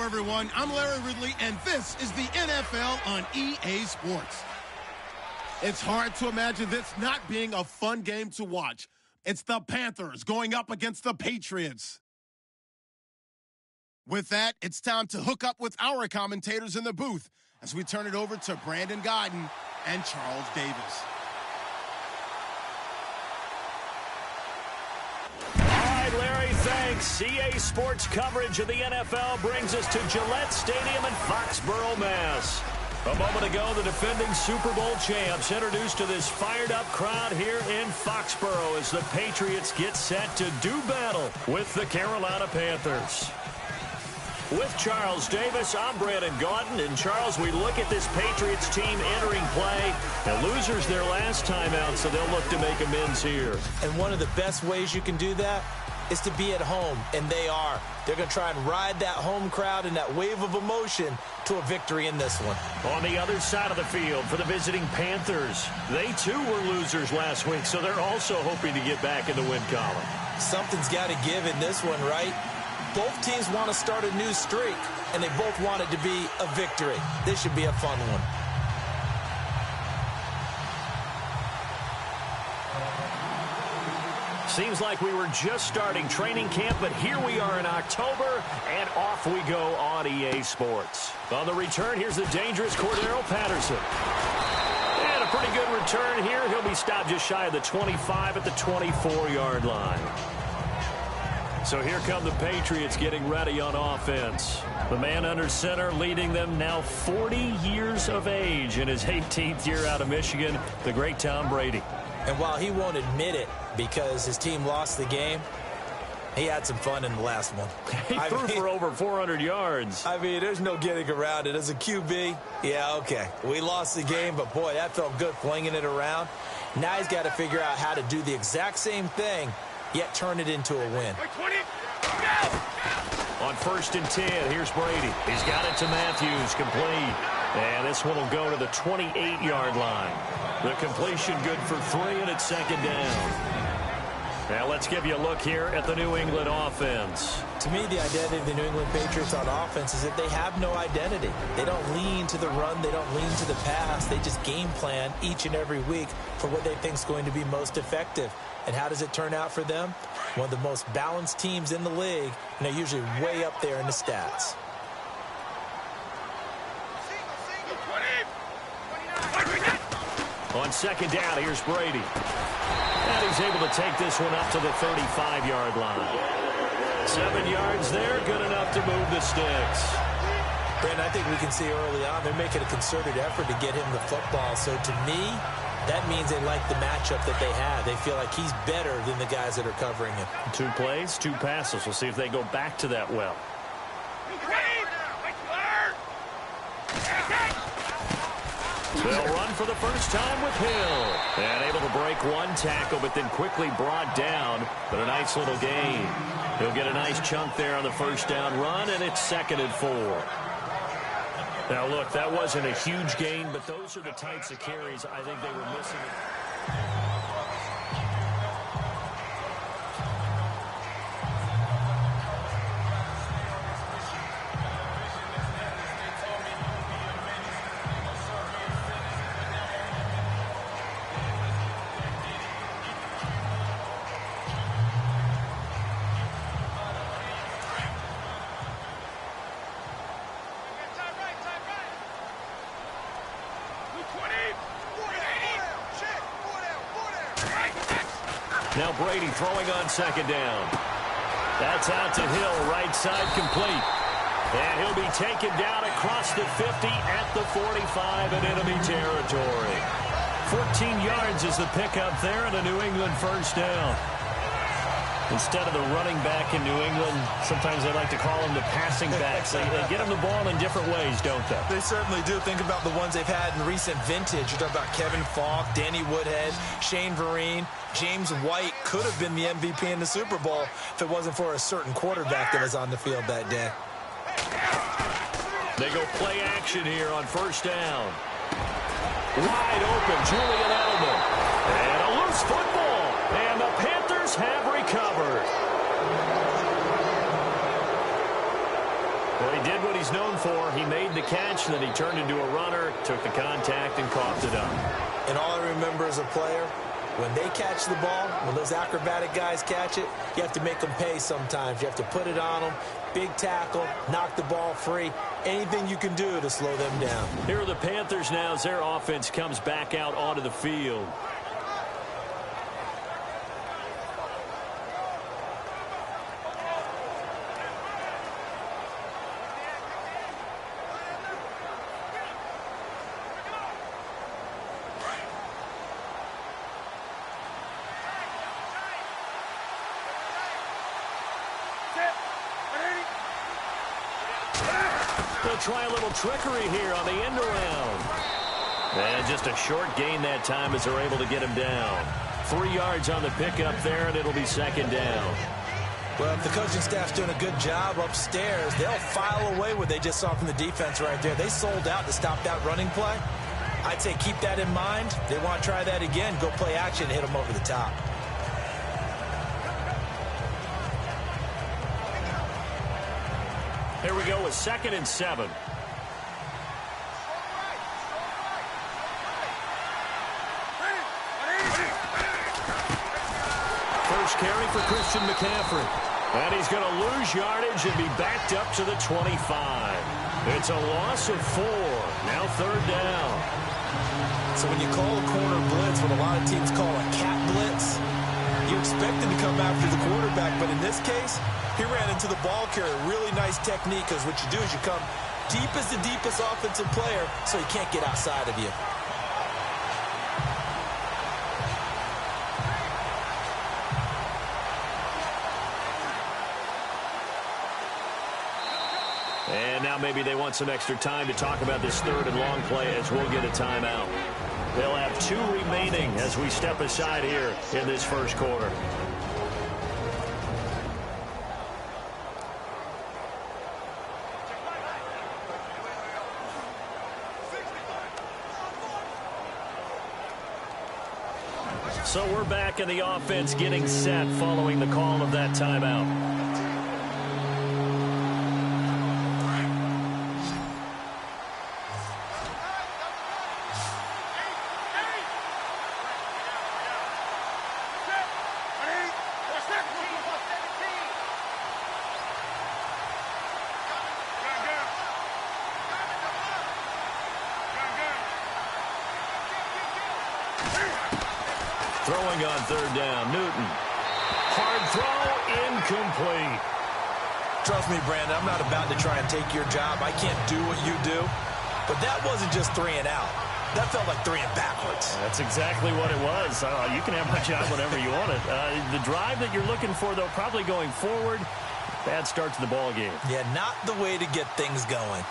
everyone. I'm Larry Ridley, and this is the NFL on EA Sports. It's hard to imagine this not being a fun game to watch. It's the Panthers going up against the Patriots. With that, it's time to hook up with our commentators in the booth as we turn it over to Brandon Godden and Charles Davis. Larry, thanks. EA Sports coverage of the NFL brings us to Gillette Stadium in Foxborough, Mass. A moment ago, the defending Super Bowl champs introduced to this fired-up crowd here in Foxborough as the Patriots get set to do battle with the Carolina Panthers. With Charles Davis, I'm Brandon Gaudin. And Charles, we look at this Patriots team entering play. The losers their last time out, so they'll look to make amends here. And one of the best ways you can do that is to be at home, and they are. They're going to try and ride that home crowd and that wave of emotion to a victory in this one. On the other side of the field for the visiting Panthers, they too were losers last week, so they're also hoping to get back in the win column. Something's got to give in this one, right? Both teams want to start a new streak, and they both want it to be a victory. This should be a fun one. Seems like we were just starting training camp, but here we are in October, and off we go on EA Sports. On the return, here's the dangerous Cordero Patterson. And a pretty good return here. He'll be stopped just shy of the 25 at the 24-yard line. So here come the Patriots getting ready on offense. The man under center leading them now 40 years of age in his 18th year out of Michigan, the great Tom Brady. And while he won't admit it because his team lost the game, he had some fun in the last one. He threw for over 400 yards. I mean, there's no getting around it. As a QB, yeah, okay. We lost the game, but boy, that felt good flinging it around. Now he's got to figure out how to do the exact same thing, yet turn it into a win. On 1st and 10, here's Brady. He's got it to Matthews, complete. And this one will go to the 28-yard line. The completion good for 3, and it's 2nd down. Now let's give you a look here at the New England offense. To me, the identity of the New England Patriots on offense is that they have no identity. They don't lean to the run. They don't lean to the pass. They just game plan each and every week for what they think is going to be most effective. And how does it turn out for them? One of the most balanced teams in the league, and they're usually way up there in the stats. On 2nd down, here's Brady. And he's able to take this one up to the 35-yard line. 7 yards there, good enough to move the sticks. Brandon, I think we can see early on they're making a concerted effort to get him the football. So to me, that means they like the matchup that they have. They feel like he's better than the guys that are covering him. 2 plays, 2 passes. We'll see if they go back to that well. They'll run for the first time with Hill. And able to break 1 tackle, but then quickly brought down. But a nice little gain. He'll get a nice chunk there on the 1st down run, and it's 2nd and 4. Now, look, that wasn't a huge gain, but those are the types of carries I think they were missing. Now Brady throwing on 2nd down. That's out to Hill, right side complete. And he'll be taken down across the 50 at the 45 in enemy territory. 14 yards is the pickup there and a New England 1st down. Instead of the running back in New England, sometimes they like to call them the passing backs. They get them the ball in different ways, don't they? They certainly do. Think about the ones they've had in recent vintage. You're talking about Kevin Falk, Danny Woodhead, Shane Vereen. James White could have been the MVP in the Super Bowl if it wasn't for a certain quarterback that was on the field that day. They go play action here on 1st down. Wide open, Julian Edelman. And a loose football. And the Panthers have recovered. Well, he did what he's he's known for. He made the catch, and then he turned into a runner, took the contact, and coughed it up. And all I remember as a player, when they catch the ball, when those acrobatic guys catch it, you have to make them pay sometimes. You have to put it on them, big tackle, knock the ball free, anything you can do to slow them down. Here are the Panthers now as their offense comes back out onto the field. They'll try a little trickery here on the end around. And just a short gain that time as they're able to get him down. 3 yards on the pickup there, and it'll be second down. Well, if the coaching staff's doing a good job upstairs, they'll file away what they just saw from the defense right there. They sold out to stop that running play. I'd say keep that in mind. They want to try that again, go play action and hit them over the top. Here we go with 2nd and 7. First carry for Christian McCaffrey. And he's going to lose yardage and be backed up to the 25. It's a loss of 4. Now 3rd down. So when you call a corner blitz, what a lot of teams call a cat blitz, you expect him to come after the quarterback, but in this case, he ran into the ball carrier. Really nice technique, because what you do is you come deep as the deepest offensive player, so he can't get outside of you. And now maybe they want some extra time to talk about this 3rd and long play as we'll get a timeout. They'll have 2 remaining as we step aside here in this first quarter. So we're back in the offense getting set following the call of that timeout. Throwing on 3rd down, Newton. Hard throw, incomplete. Trust me, Brandon, I'm not about to try and take your job. I can't do what you do. But that wasn't just 3 and out. That felt like 3 and backwards. That's exactly what it was. You can have my job whenever you want it. The drive that you're looking for, though, probably going forward. Bad start to the ball game. Yeah, not the way to get things going.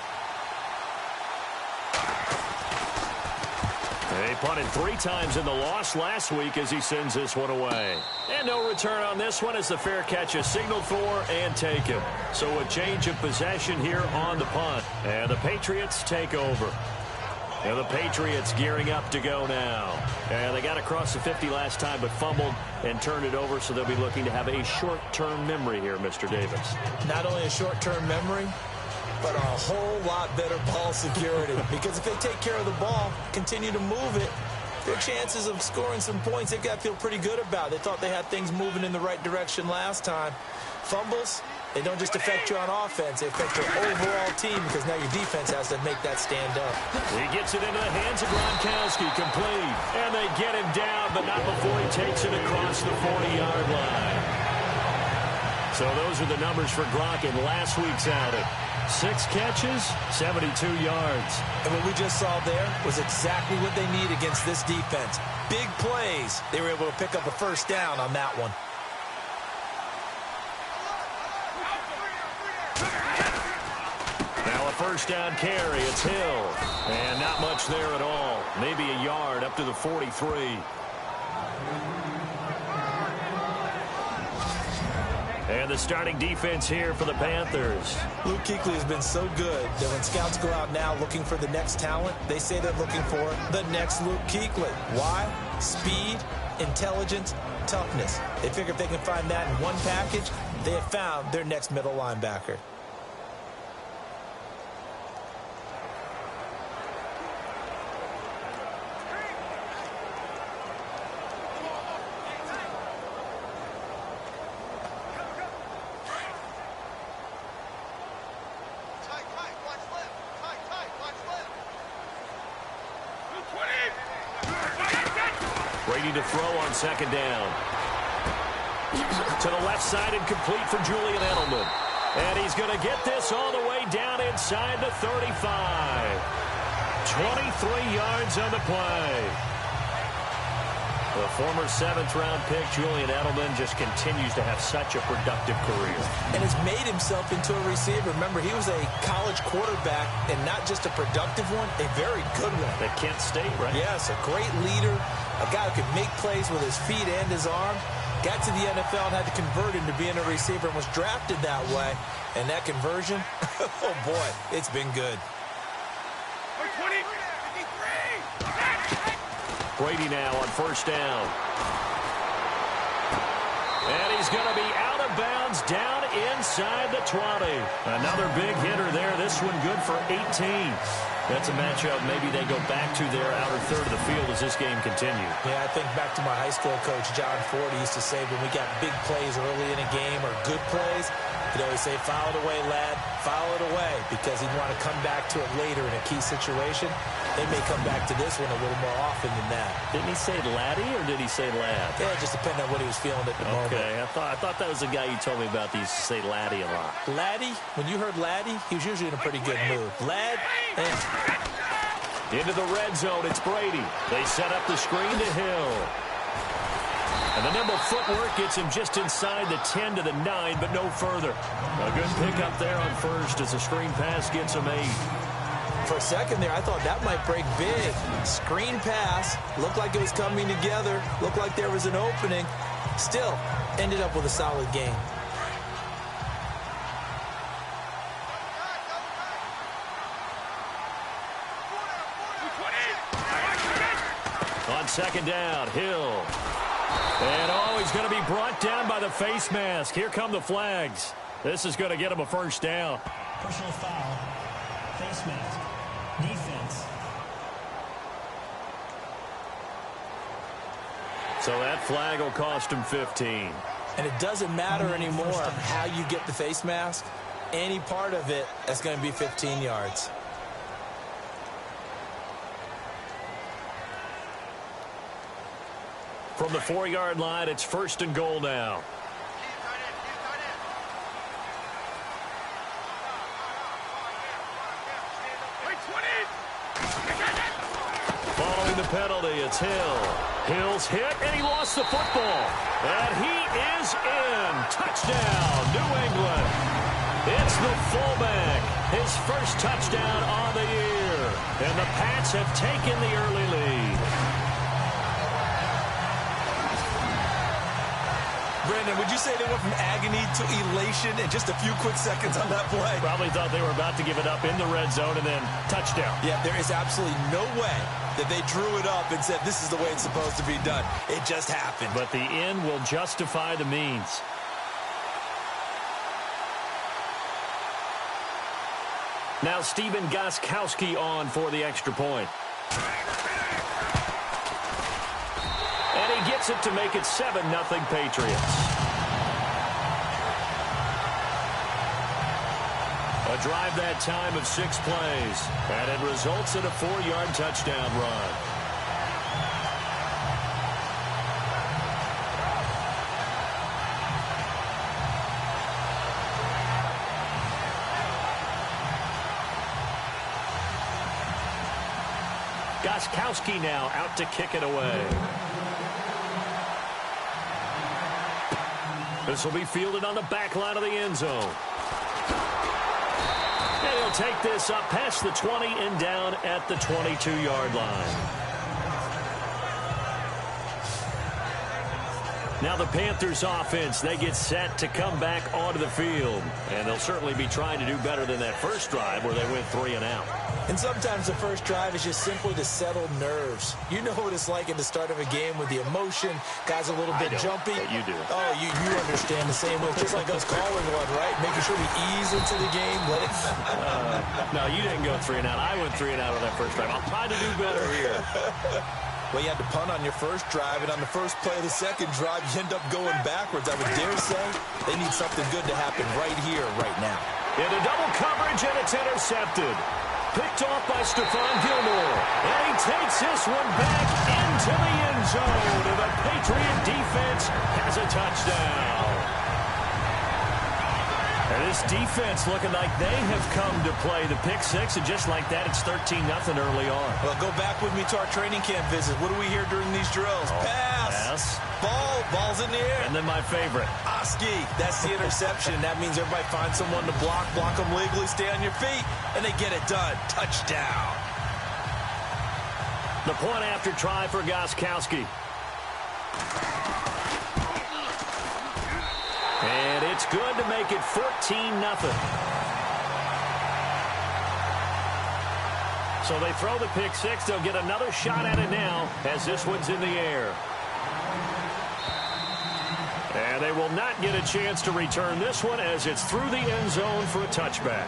They punted 3 times in the loss last week as he sends this one away. And no return on this one as the fair catch is signaled for and taken. So a change of possession here on the punt. And the Patriots take over. And the Patriots gearing up to go now. And they got across the 50 last time but fumbled and turned it over, so they'll be looking to have a short-term memory here, Mr. Davis. Not only a short-term memory, but a whole lot better ball security. Because if they take care of the ball, continue to move it, their chances of scoring some points, they've got to feel pretty good about. They thought they had things moving in the right direction last time. Fumbles, they don't just affect you on offense, they affect your overall team, because now your defense has to make that stand up. He gets it into the hands of Gronkowski, complete. And they get him down, but not before he takes it across the 40-yard line. So those are the numbers for Gronk in last week's outing. 6 catches, 72 yards. And what we just saw there was exactly what they need against this defense. Big plays. They were able to pick up a first down on that one. Now a first down carry. It's Hill. And not much there at all. Maybe a yard up to the 43. And the starting defense here for the Panthers. Luke Kuechly has been so good that when scouts go out now looking for the next talent, they say they're looking for the next Luke Kuechly. Why? Speed, intelligence, toughness. They figure if they can find that in one package, they have found their next middle linebacker. Brady to throw on second down. To the left side and complete for Julian Edelman. And he's going to get this all the way down inside the 35. 23 yards on the play. The former 7th-round pick, Julian Edelman, just continues to have such a productive career. And has made himself into a receiver. Remember, he was a college quarterback, and not just a productive one, a very good one. At Kent State, right? Yes, a great leader, a guy who could make plays with his feet and his arm. Got to the NFL and had to convert into being a receiver and was drafted that way. And that conversion, oh boy, it's been good. Brady now on first down. And he's going to be out of bounds down inside the 20. Another big hitter there. This one good for 18. That's a matchup maybe they go back to their outer third of the field as this game continues. Yeah, I think back to my high school coach, John Ford. He used to say when we got big plays early in a game or good plays, he'd always say, foul it away, lad, foul it away, because he'd want to come back to it later in a key situation. They may come back to this one a little more often than that. Didn't he say laddie or did he say lad? Yeah, it just depended on what he was feeling at the moment. Okay, I thought that was the guy you told me about that used to say laddie a lot. Laddie, when you heard laddie, he was usually in a pretty good mood. Lad, and into the red zone, it's Brady. They set up the screen to Hill. And the nimble footwork gets him just inside the 10 to the 9, but no further. A good pickup there on first as the screen pass gets him 8. For a second there, I thought that might break big. Screen pass, looked like it was coming together, looked like there was an opening. Still, ended up with a solid game. On second down, Hill. And he's going to be brought down by the face mask. Here come the flags. This is going to get him a first down. Personal foul, face mask, defense. So that flag will cost him 15. And it doesn't matter anymore how you get the face mask. Any part of it, that's going to be 15 yards. From the 4-yard line, it's first and goal now. Following the penalty, it's Hill. Hill's hit, and he lost the football. And he is in. Touchdown, New England. It's the fullback. His first touchdown on the year. And the Pats have taken the early lead. Brandon, would you say they went from agony to elation in just a few quick seconds on that play? Probably thought they were about to give it up in the red zone and then touchdown. Yeah, there is absolutely no way that they drew it up and said this is the way it's supposed to be done. It just happened. But the end will justify the means. Now Stephen Gostkowski on for the extra point. And he gets it to make it 7-0 Patriots. A drive that time of 6 plays. And it results in a 4-yard touchdown run. Gostkowski now out to kick it away. This will be fielded on the back line of the end zone. And he'll take this up past the 20 and down at the 22-yard line. Now the Panthers offense, they get set to come back onto the field. And they'll certainly be trying to do better than that first drive where they went 3 and out. And sometimes the first drive is just simply to settle nerves. You know what it's like at the start of a game with the emotion. Guys a little bit jumpy. But you do. Oh, you understand the same way. Just like us calling one, right? Making sure we ease into the game. Let it. No, you didn't go 3 and out. I went 3 and out on that first drive. I'll try to do better here. Well, you had to punt on your first drive, and on the first play of the second drive, you end up going backwards. I would dare say they need something good to happen right here, right now. Into double coverage, and it's intercepted. Picked off by Stephon Gilmore. And he takes this one back in into the end zone. And the Patriot defense has a touchdown. And this defense looking like they have come to play. The pick six, and just like that, it's 13-0 early on. Well, go back with me to our training camp visit. What do we hear during these drills? Pass. Ball's in the air. And then my favorite. Oski. That's the interception. That means everybody finds someone to block them legally, stay on your feet, and they get it done. Touchdown. The point after try for Gostkowski. And it's good to make it 14-0. So they throw the pick six. They'll get another shot at it now as this one's in the air. And they will not get a chance to return this one as it's through the end zone for a touchback.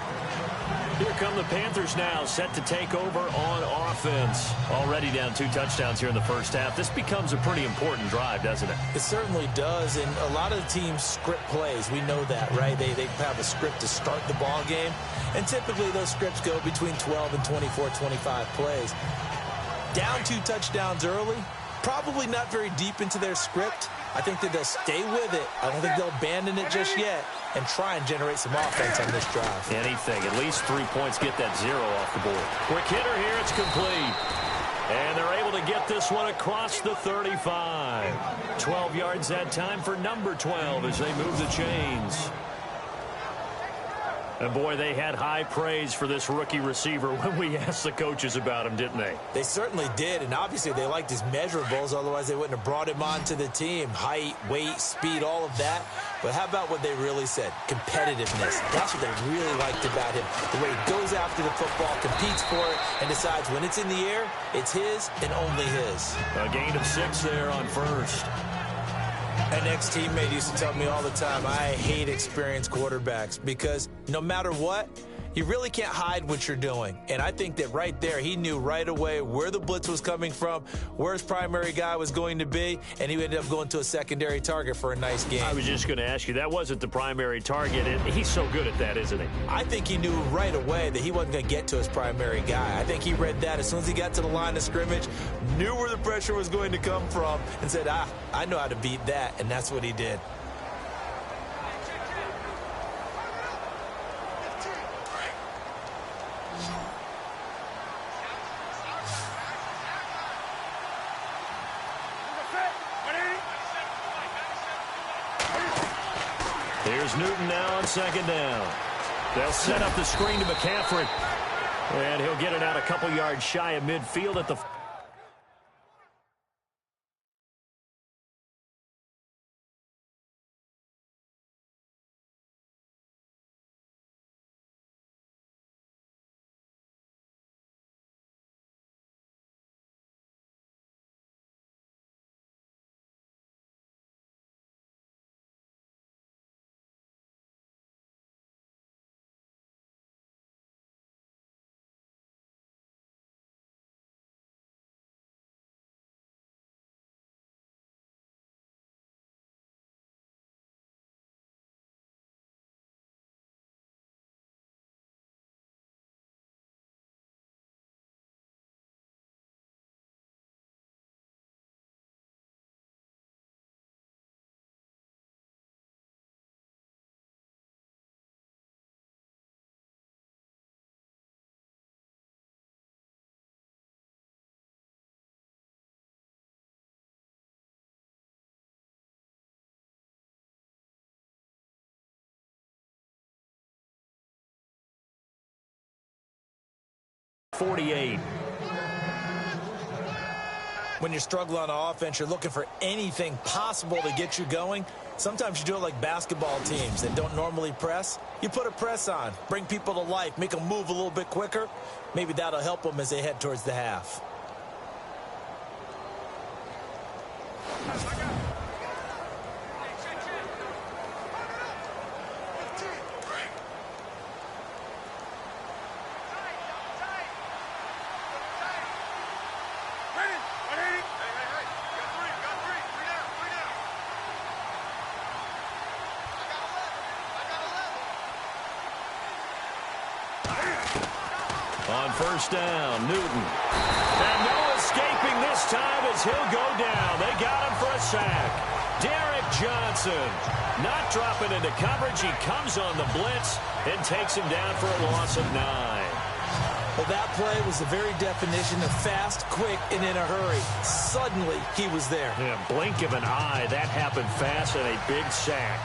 Here come the Panthers now, set to take over on offense. Already down 2 touchdowns here in the first half. This becomes a pretty important drive, doesn't it? It certainly does, and a lot of the teams script plays. We know that, right? They have a script to start the ball game, and typically those scripts go between 12 and 24, 25 plays. Down 2 touchdowns early, probably not very deep into their script. I think that they'll stay with it. I don't think they'll abandon it just yet and try and generate some offense on this drive. Anything. At least 3 points. Get that 0 off the board. Quick hitter here. It's complete. And they're able to get this one across the 35. 12 yards that time for number 12 as they move the chains. And, boy, they had high praise for this rookie receiver when we asked the coaches about him, didn't they? They certainly did, and obviously they liked his measurables. Otherwise, they wouldn't have brought him onto the team. Height, weight, speed, all of that. But how about what they really said? Competitiveness. That's what they really liked about him. The way he goes after the football, competes for it, and decides when it's in the air, it's his and only his. A gain of 6 there on first. An ex-teammate used to tell me all the time, I hate experienced quarterbacks because no matter what, you really can't hide what you're doing. And I think that right there, he knew right away where the blitz was coming from, where his primary guy was going to be, and he ended up going to a secondary target for a nice game. I was just going to ask you, that wasn't the primary target, and he's so good at that, isn't he? I think he knew right away that he wasn't going to get to his primary guy. I think he read that as soon as he got to the line of scrimmage, knew where the pressure was going to come from, and said, I know how to beat that, and that's what he did. Here's Newton now on second down. They'll set up the screen to McCaffrey. And he'll get it out a couple yards shy of midfield at the... .48. When you're struggling on offense, you're looking for anything possible to get you going. Sometimes you do it like basketball teams that don't normally press. You put a press on, bring people to life, make them move a little bit quicker. Maybe that'll help them as they head towards the half. On first down, Newton. And no escape escaping this time as he'll go down. They got him for a sack. Derek Johnson not dropping into coverage. He comes on the blitz and takes him down for a loss of 9. Well, that play was the very definition of fast, quick, and in a hurry. Suddenly, he was there. Yeah, blink of an eye. That happened fast and a big sack.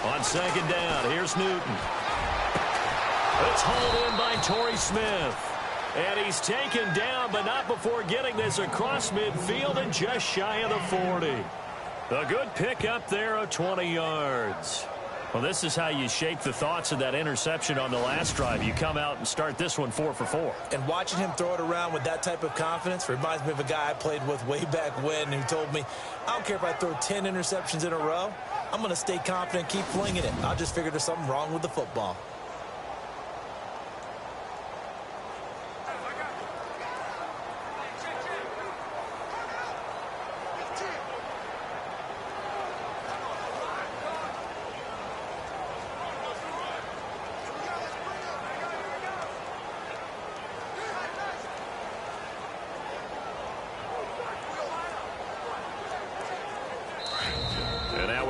On second down, here's Newton. It's hauled in by Torrey Smith. And he's taken down, but not before getting this across midfield and just shy of the 40. A good pickup there of 20 yards. Well, this is how you shape the thoughts of that interception on the last drive. You come out and start this one 4 for 4. And watching him throw it around with that type of confidence reminds me of a guy I played with way back when who told me, I don't care if I throw 10 interceptions in a row. I'm going to stay confident, keep flinging it. I just figured there's something wrong with the football.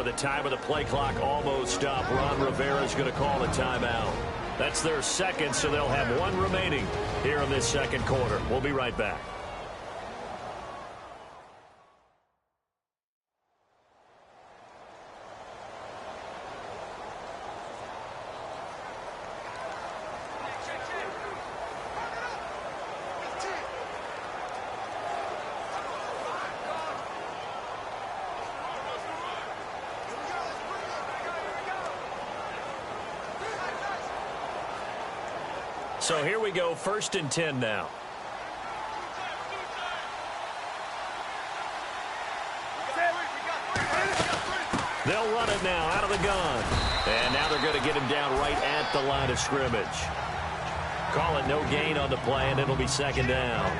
The time of the play clock almost stopped. Ron Rivera's going to call a timeout. That's their second, so they'll have one remaining here in this second quarter. We'll be right back. So here we go, 1st and 10 now. They'll run it now out of the gun. And now they're going to get him down right at the line of scrimmage. Call it no gain on the play, and it'll be 2nd down.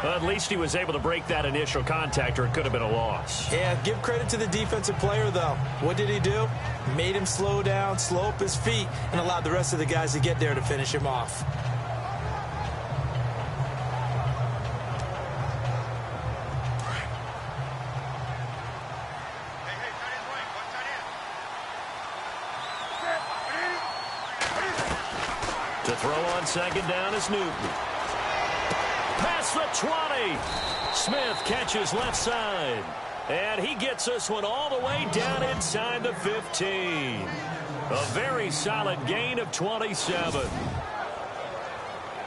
Well, at least he was able to break that initial contact, or it could have been a loss. Yeah, give credit to the defensive player, though. What did he do? Made him slow down, slow up his feet, and allowed the rest of the guys to get there to finish him off. To throw on 2nd down is Newton. Past the 20. Smith catches left side. And he gets this one all the way down inside the 15. A very solid gain of 27.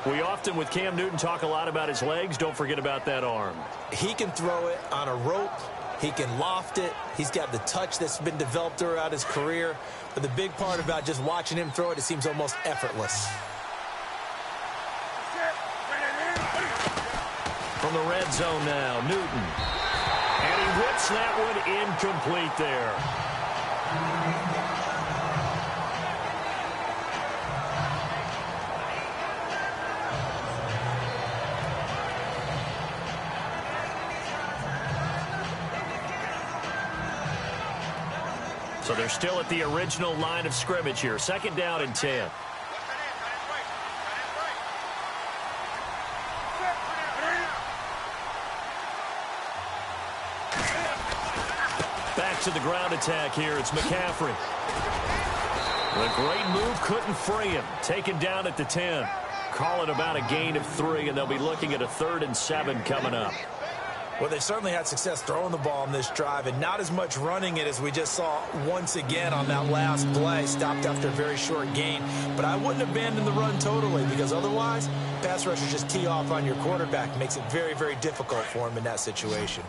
We often, with Cam Newton, talk a lot about his legs. Don't forget about that arm. He can throw it on a rope. He can loft it. He's got the touch that's been developed throughout his career. But the big part about just watching him throw it, it seems almost effortless. From the red zone now, Newton. And he whips that one incomplete there. So they're still at the original line of scrimmage here. 2nd down and 10. Back to the ground attack here. It's McCaffrey. The great move couldn't free him. Taken down at the 10. Call it about a gain of 3, and they'll be looking at a 3rd and 7 coming up. Well, they certainly had success throwing the ball on this drive, and not as much running it as we just saw once again on that last play. Stopped after a very short gain. But I wouldn't abandon the run totally, because otherwise, pass rushers just tee off on your quarterback. Makes it very, very difficult for him in that situation.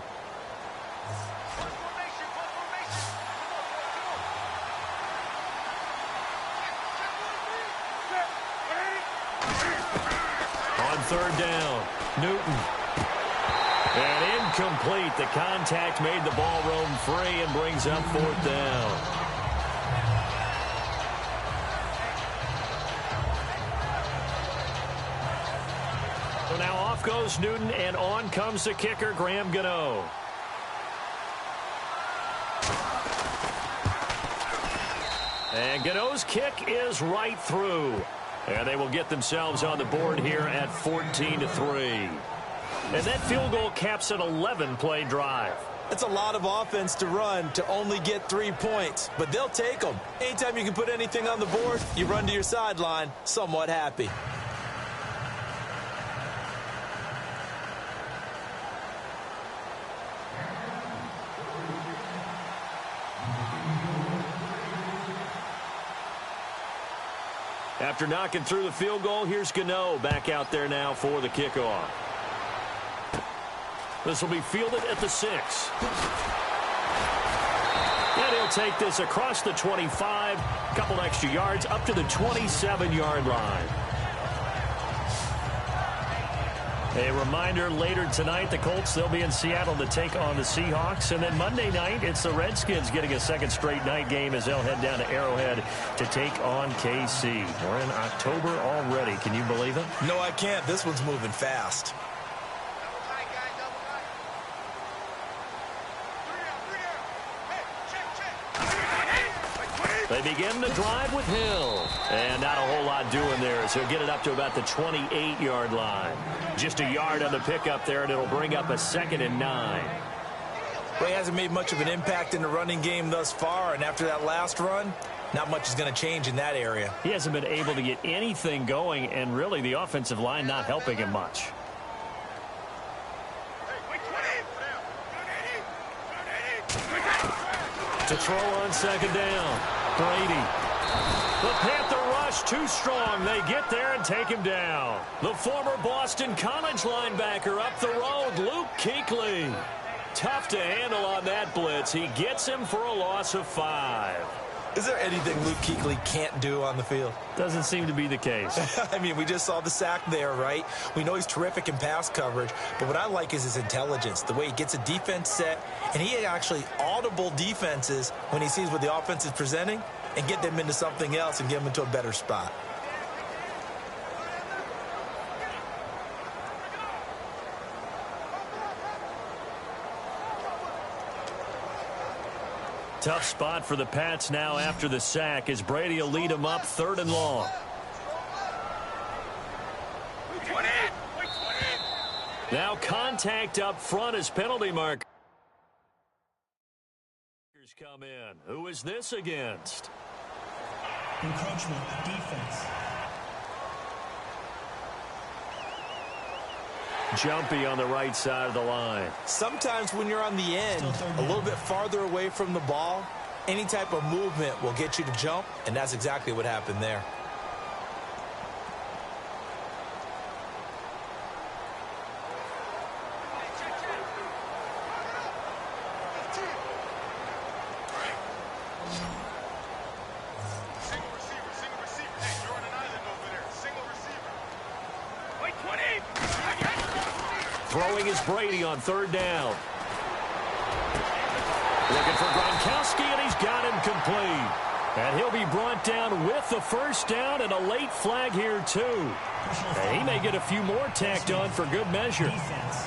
On 3rd down, Newton. And Incomplete. The contact made the ball roam free and brings up 4th down. So now off goes Newton, and on comes the kicker, Graham Gano. And Gano's kick is right through. And they will get themselves on the board here at 14-3. And that field goal caps an 11-play drive. It's a lot of offense to run to only get 3 points, but they'll take them. Anytime you can put anything on the board, you run to your sideline somewhat happy. After knocking through the field goal, here's Gano back out there now for the kickoff. This will be fielded at the 6. And he'll take this across the 25, a couple extra yards, up to the 27-yard line. A reminder, later tonight, the Colts, they'll be in Seattle to take on the Seahawks. And then Monday night, it's the Redskins getting a second straight night game as they'll head down to Arrowhead to take on KC. We're in October already. Can you believe it? No, I can't. This one's moving fast. They begin the drive with Hill. And not a whole lot doing there, so he'll get it up to about the 28-yard line. Just a yard on the pickup there, and it'll bring up a 2nd and 9. Well, he hasn't made much of an impact in the running game thus far, and after that last run, not much is going to change in that area. He hasn't been able to get anything going, and really the offensive line not helping him much. To throw on 2nd down. Brady. The Panther rush too strong. They get there and take him down. The former Boston College linebacker up the road, Luke Kuechly. Tough to handle on that blitz. He gets him for a loss of 5. Is there anything Luke Kuechly can't do on the field? Doesn't seem to be the case. I mean, we just saw the sack there, right? We know he's terrific in pass coverage, but what I like is his intelligence, the way he gets a defense set, and he actually audible defenses when he sees what the offense is presenting and get them into something else and get them into a better spot. Tough spot for the Pats now after the sack as Brady will lead them up 3rd and long. Now contact up front as penalty markers come in. Who is this against? Encroachment, defense. Jumpy on the right side of the line. Sometimes when you're on the end, a little bit farther away from the ball, any type of movement will get you to jump, and that's exactly what happened there. Throwing is Brady on 3rd down. Looking for Gronkowski, and he's got him complete. And he'll be brought down with the 1st down and a late flag here, too. And he may get a few more tacked on for good measure. Defense.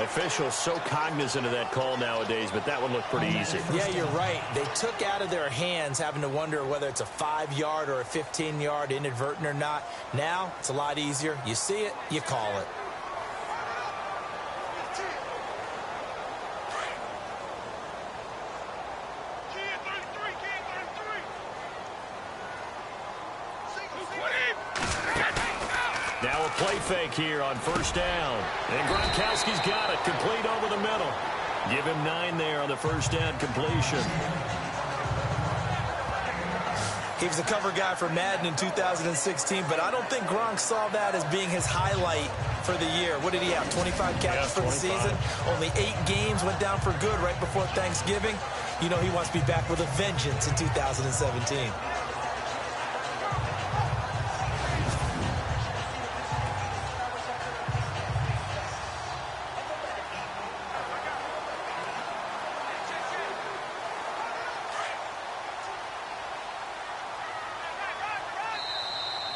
Officials so cognizant of that call nowadays, but that would look pretty easy. Yeah, you're right. They took out of their hands having to wonder whether it's a 5-yard or a 15-yard, inadvertent or not. Now, it's a lot easier. You see it, you call it. Now a play fake here on first down. And Gronkowski's got it, complete over the middle. Give him 9 there on the first down completion. He was a cover guy for Madden in 2016, but I don't think Gronk saw that as being his highlight for the year. What did he have, 25 catches for the season? Only 8 games, went down for good right before Thanksgiving. You know he wants to be back with a vengeance in 2017.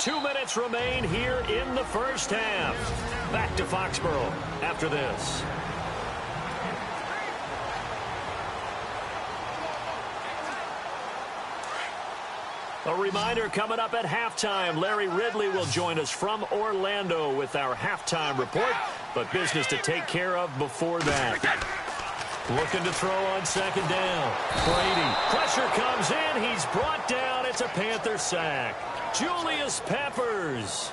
Two minutes remain here in the first half. Back to Foxborough after this. A reminder coming up at halftime. Larry Ridley will join us from Orlando with our halftime report, but business to take care of before that. Looking to throw on second down. Brady. Pressure comes in. He's brought down. It's a Panther sack. Julius Peppers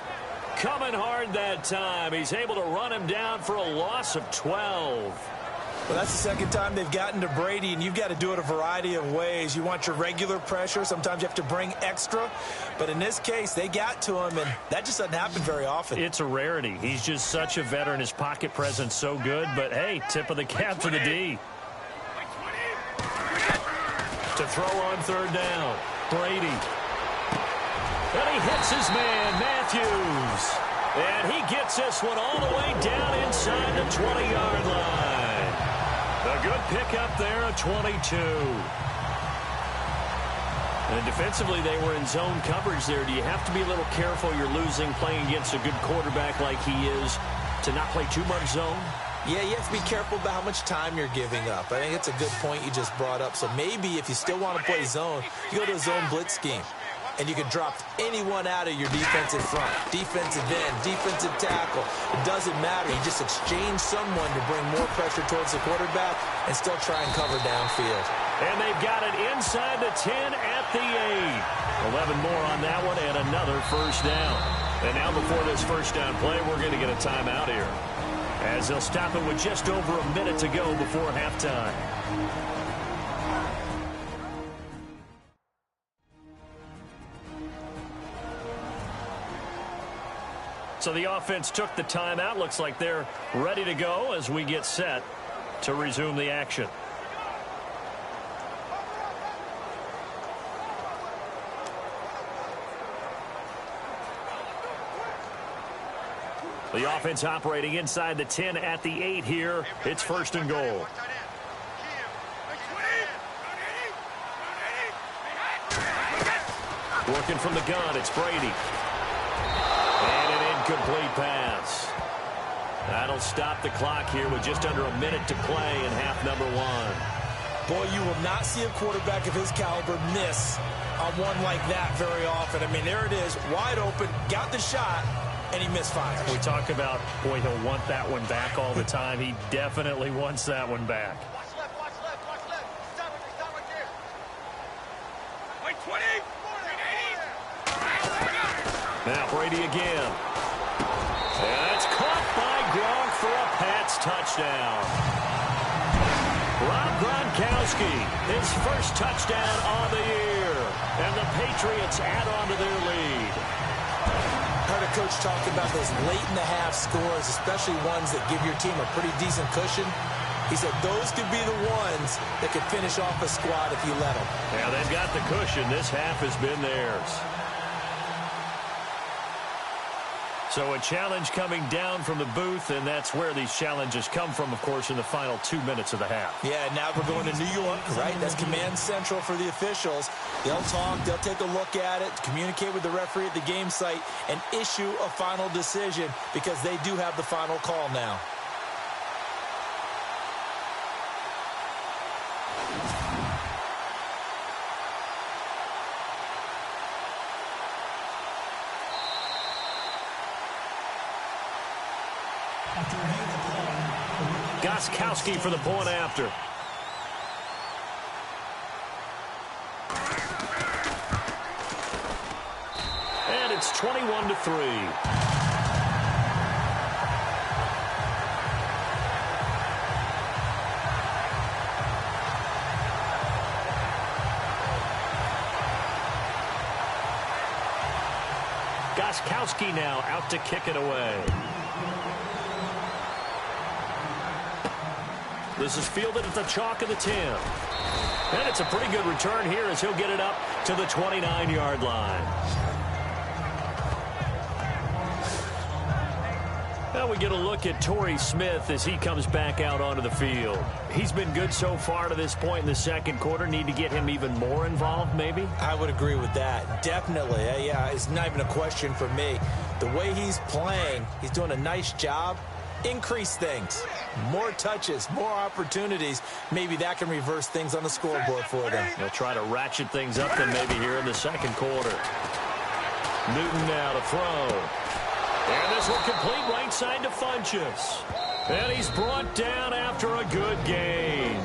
coming hard that time. He's able to run him down for a loss of 12. Well, that's the second time they've gotten to Brady, and you've got to do it a variety of ways. You want your regular pressure. Sometimes you have to bring extra. But in this case, they got to him, and that just doesn't happen very often. It's a rarity. He's just such a veteran. His pocket presence so good. But, hey, tip of the cap to the D. To throw on third down. Brady. And he hits his man, Matthews. And he gets this one all the way down inside the 20-yard line. A good pickup there, a 22. And defensively, they were in zone coverage there. Do you have to be a little careful? You're losing playing against a good quarterback like he is to not play too much zone? Yeah, you have to be careful about how much time you're giving up. I think it's a good point you just brought up. So maybe if you still want to play zone, you go to a zone blitz scheme. And you can drop anyone out of your defensive front. Defensive end, defensive tackle. It doesn't matter. You just exchange someone to bring more pressure towards the quarterback and still try and cover downfield. And they've got it inside the 10 at the 8. 11 more on that one and another first down. And now before this first down play, we're going to get a timeout here, as they'll stop it with just over a minute to go before halftime. So the offense took the timeout. Looks like they're ready to go as we get set to resume the action. The offense operating inside the 10 at the 8 here. It's first and goal. Working from the gun, it's Brady. And an incomplete pass. That'll stop the clock here with just under a minute to play in half number 1. Boy, you will not see a quarterback of his caliber miss on one like that very often. I mean, there it is, wide open, got the shot, and he misfires. We talk about, boy, he'll want that one back all the time. He definitely wants that one back. Watch left, watch left, watch left. Stop right there. Wait, 20. Now Brady again. And it's caught by Gronk for a Pats touchdown. Rob Gronkowski, his first touchdown on the year. And the Patriots add on to their lead. Heard a coach talk about those late-in-the-half scores, especially ones that give your team a pretty decent cushion. He said those could be the ones that could finish off a squad if you let them. Yeah, they've got the cushion. This half has been theirs. So a challenge coming down from the booth, and that's where these challenges come from, of course, in the final 2 minutes of the half. Yeah, now we're going to New York, right? That's command central for the officials. They'll talk, they'll take a look at it, communicate with the referee at the game site, and issue a final decision because they do have the final call now. After reviewing the play, Gostkowski for the point after. And it's 21-3. Gostkowski now out to kick it away. This is fielded at the chalk of the 10. And it's a pretty good return here as he'll get it up to the 29-yard line. Now we get a look at Torrey Smith as he comes back out onto the field. He's been good so far to this point in the second quarter. Need to get him even more involved, maybe? I would agree with that. Definitely. Yeah, it's not even a question for me. The way he's playing, he's doing a nice job. Increase things. More touches, more opportunities. Maybe that can reverse things on the scoreboard for them. They'll try to ratchet things up then maybe here in the second quarter. Newton now to throw. And this one complete right side to Funchess. And he's brought down after a good gain.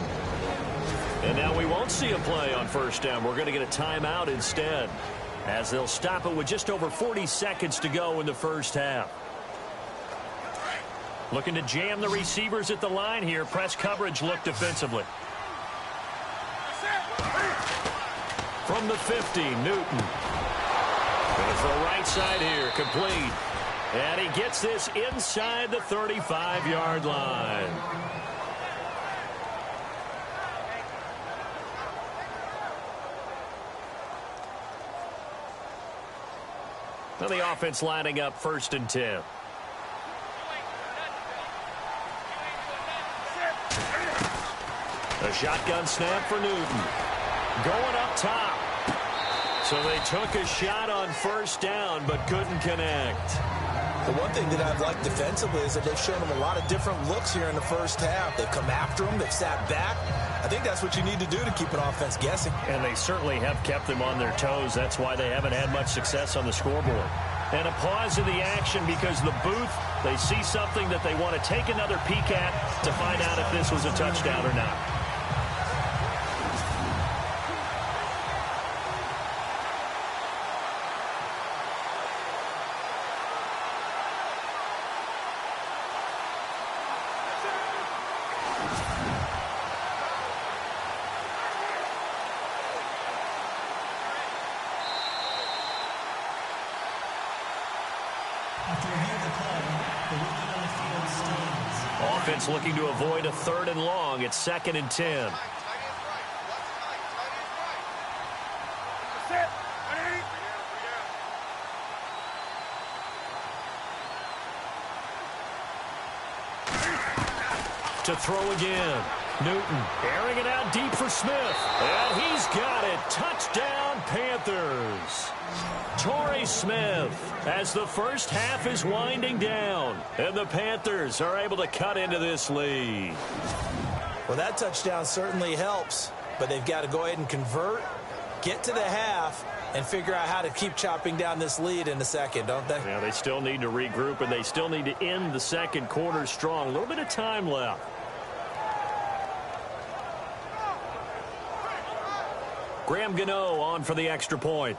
And now we won't see a play on first down. We're going to get a timeout instead, as they'll stop it with just over 40 seconds to go in the first half. Looking to jam the receivers at the line here. Press coverage look defensively. From the 50, Newton. Going for a right side here, complete. And he gets this inside the 35-yard line. Now the offense lining up 1st and 10. A shotgun snap for Newton. Going up top. So they took a shot on first down but couldn't connect. The one thing that I've liked defensively is that they've shown them a lot of different looks here in the first half. They've come after them. They've sat back. I think that's what you need to do to keep an offense guessing. And they certainly have kept them on their toes. That's why they haven't had much success on the scoreboard. And a pause in the action because the booth, they see something that they want to take another peek at to find out if this was a touchdown or not. After reviewing the play, the rookie on the field stands. Offense looking to avoid a 3rd and long. It's 2nd and 10. To throw again. Newton airing it out deep for Smith. And he's got it. Touchdown, Panthers. Torrey Smith as the first half is winding down. And the Panthers are able to cut into this lead. Well, that touchdown certainly helps, but they've got to go ahead and convert, get to the half, and figure out how to keep chopping down this lead in the second, don't they? Yeah, they still need to regroup, and they still need to end the second quarter strong. A little bit of time left. Graham Gano on for the extra point.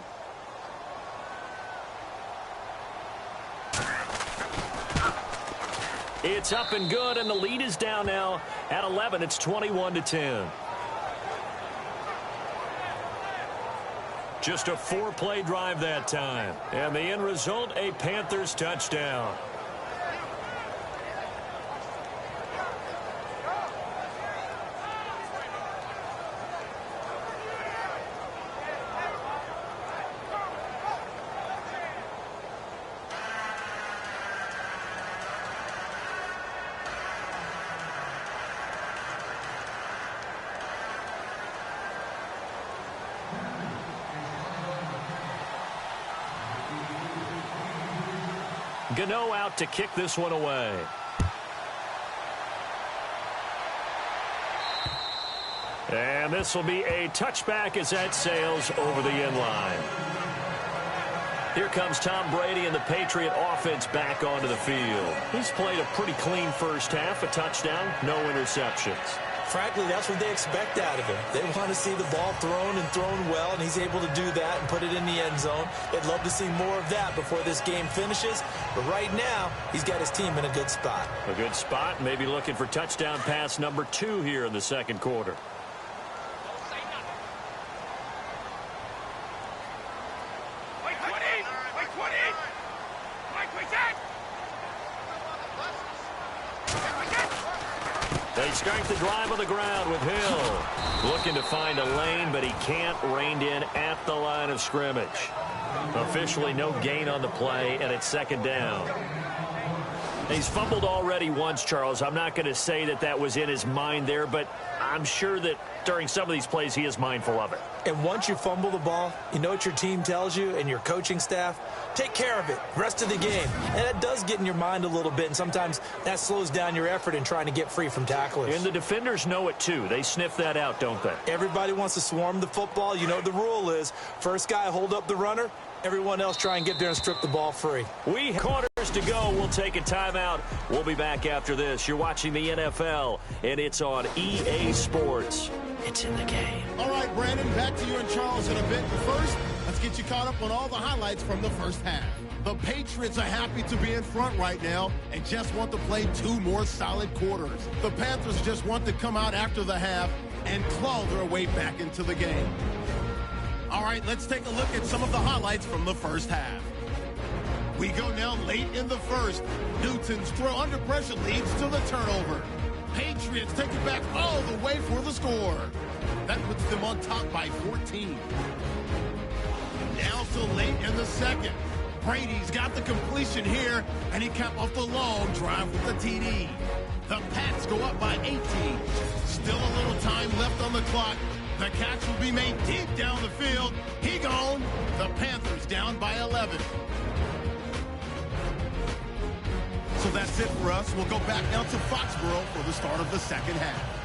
It's up and good, and the lead is down now at 11. It's 21-10. Just a 4-play drive that time. And the end result, a Panthers touchdown. Gano out to kick this one away. And this will be a touchback as that sails over the end line. Here comes Tom Brady and the Patriot offense back onto the field. He's played a pretty clean first half, a touchdown, no interceptions. Frankly, that's what they expect out of him. They want to see the ball thrown and thrown well, and he's able to do that and put it in the end zone. They'd love to see more of that before this game finishes. But right now, he's got his team in a good spot. A good spot, maybe looking for touchdown pass number 2 here in the second quarter. They start the drive on the ground with Hill. Looking to find a lane, but he can't. Reined in at the line of scrimmage. Officially no gain on the play, and it's second down. He's fumbled already once, Charles. I'm not going to say that that was in his mind there, but I'm sure that during some of these plays he is mindful of it. And once you fumble the ball, you know what your team tells you and your coaching staff? Take care of it. Rest of the game. And that does get in your mind a little bit, and sometimes that slows down your effort in trying to get free from tacklers. And the defenders know it, too. They sniff that out, don't they? Everybody wants to swarm the football. You know what the rule is. First guy hold up the runner. Everyone else try and get there and strip the ball free. We have quarters to go. We'll take a timeout. We'll be back after this. You're watching the NFL, and it's on EA Sports. It's in the game. All right, Brandon, back to you and Charles in a bit. But first, let's get you caught up on all the highlights from the first half. The Patriots are happy to be in front right now and just want to play 2 more solid quarters. The Panthers just want to come out after the half and claw their way back into the game. All right, let's take a look at some of the highlights from the first half. We go now late in the first. Newton's throw under pressure leads to the turnover. Patriots take it back all the way for the score. That puts them on top by 14. Now so late in the second. Brady's got the completion here, and he capped off the long drive with the TD. The Pats go up by 18. Still a little time left on the clock. The catch will be made deep down the field. He gone. The Panthers down by 11. So that's it for us. We'll go back now to Foxborough for the start of the second half.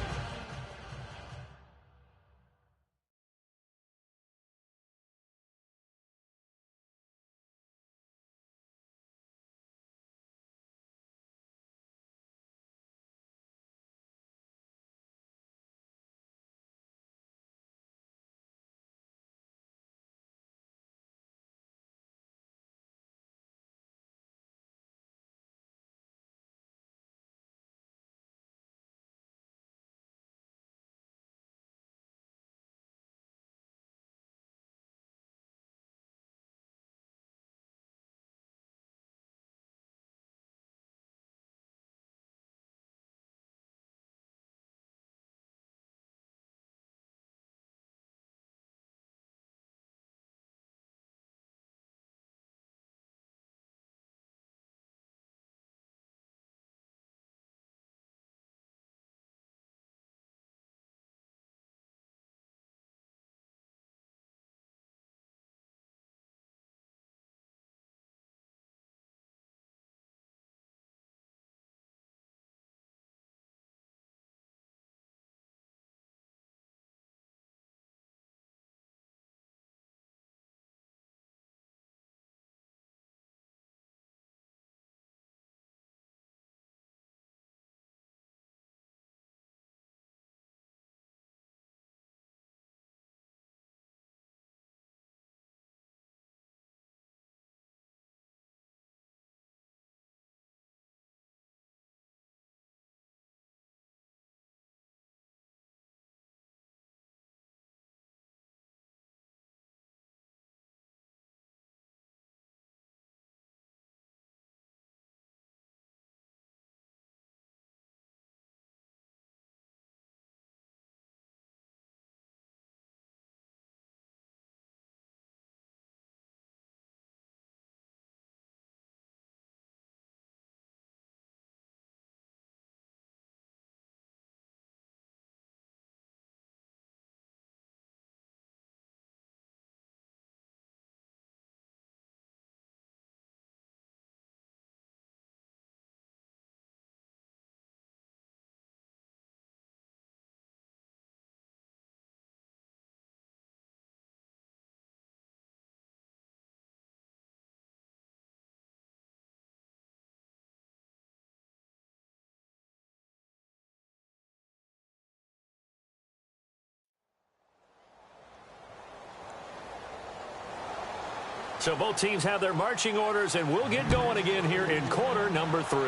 So both teams have their marching orders, and we'll get going again here in quarter number 3.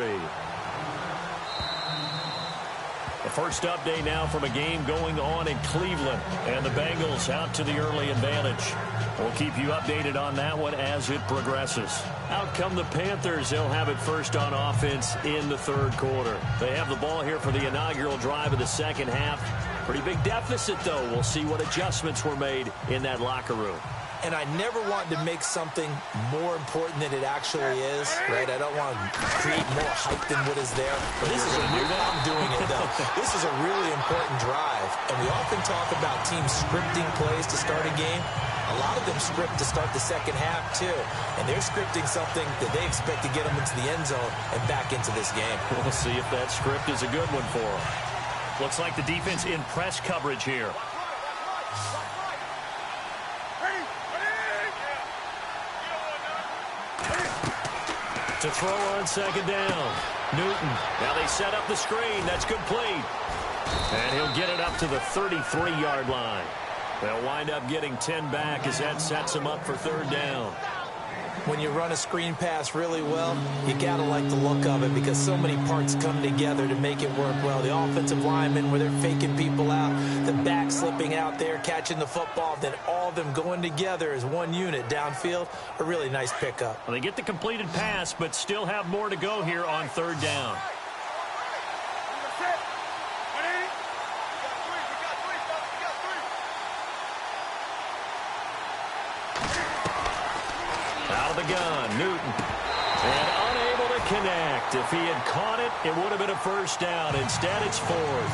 The first update now from a game going on in Cleveland, and the Bengals out to the early advantage. We'll keep you updated on that one as it progresses. Out come the Panthers. They'll have it first on offense in the third quarter. They have the ball here for the inaugural drive of the second half. Pretty big deficit, though. We'll see what adjustments were made in that locker room. And I never want to make something more important than it actually is, right? I don't want to create more hype than what is there. But this is I'm doing it, though. This is a really important drive. And we often talk about teams scripting plays to start a game. A lot of them script to start the second half, too. And they're scripting something that they expect to get them into the end zone and back into this game. We'll see if that script is a good one for them. Looks like the defense in press coverage here. To throw on second down. Newton. Now they set up the screen. That's complete. And he'll get it up to the 33-yard line. They'll wind up getting 10 back as that sets them up for third down. When you run a screen pass really well, you got to like the look of it because so many parts come together to make it work well. The offensive linemen, where they're faking people out, the back slipping out there, catching the football, then all of them going together as one unit downfield. A really nice pickup. Well, they get the completed pass, but still have more to go here on third down. The gun, Newton, and unable to connect. If he had caught it, it would have been a first down. Instead, it's fourth.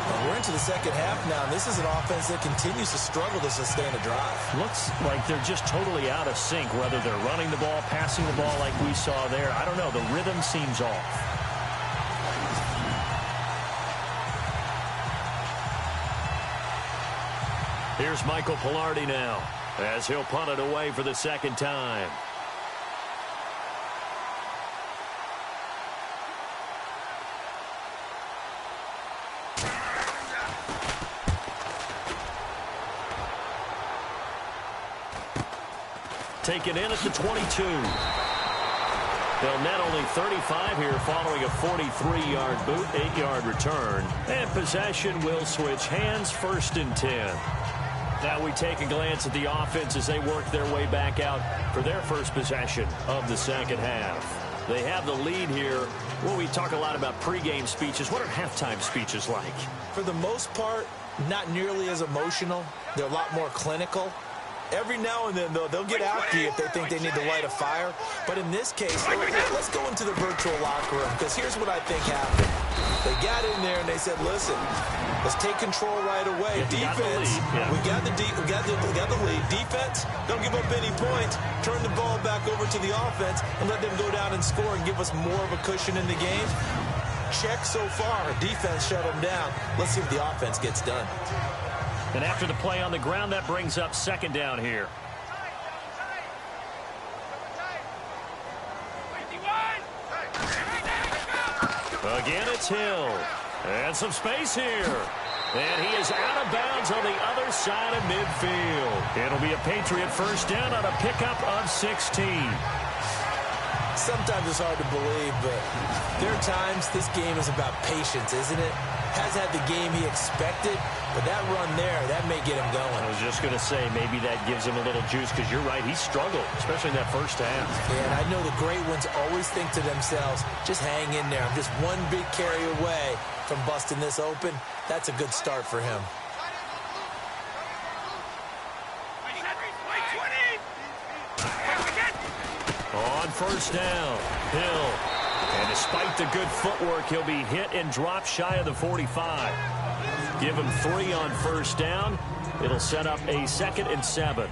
Well, we're into the second half now, and this is an offense that continues to struggle to sustain a drive. Looks like they're just totally out of sync, whether they're running the ball, passing the ball like we saw there. I don't know. The rhythm seems off. Here's Michael Pilardi now, as he'll punt it away for the second time. Taken in at the 22. They'll net only 35 here following a 43-yard boot, 8-yard return. And possession will switch hands, first and 10. Now we take a glance at the offense as they work their way back out for their first possession of the second half. They have the lead here. Well, we talk a lot about pregame speeches. What are halftime speeches like? For the most part, not nearly as emotional. They're a lot more clinical. Every now and then, though, they'll get after you if they think they need to light a fire. But in this case, let's go into the virtual locker room, because here's what I think happened. They got in there and they said, listen, let's take control right away. Defense, we got the lead. Defense, don't give up any points. Turn the ball back over to the offense and let them go down and score and give us more of a cushion in the game. Check so far. Defense shut them down. Let's see if the offense gets done. And after the play on the ground, that brings up second down here. Again, it's Hill. And some space here. And he is out of bounds on the other side of midfield. It'll be a Patriot first down on a pickup of 16. Sometimes it's hard to believe, but there are times this game is about patience, isn't it? Has had the game he expected, but that run there, that may get him going. I was just going to say, maybe that gives him a little juice, because you're right, he struggled, especially in that first half. Yeah, and I know the great ones always think to themselves, just hang in there. I'm just one big carry away from busting this open. That's a good start for him. On first down, Hill. And despite the good footwork, he'll be hit and dropped shy of the 45. Give him 3 on first down. It'll set up a 2nd and 7.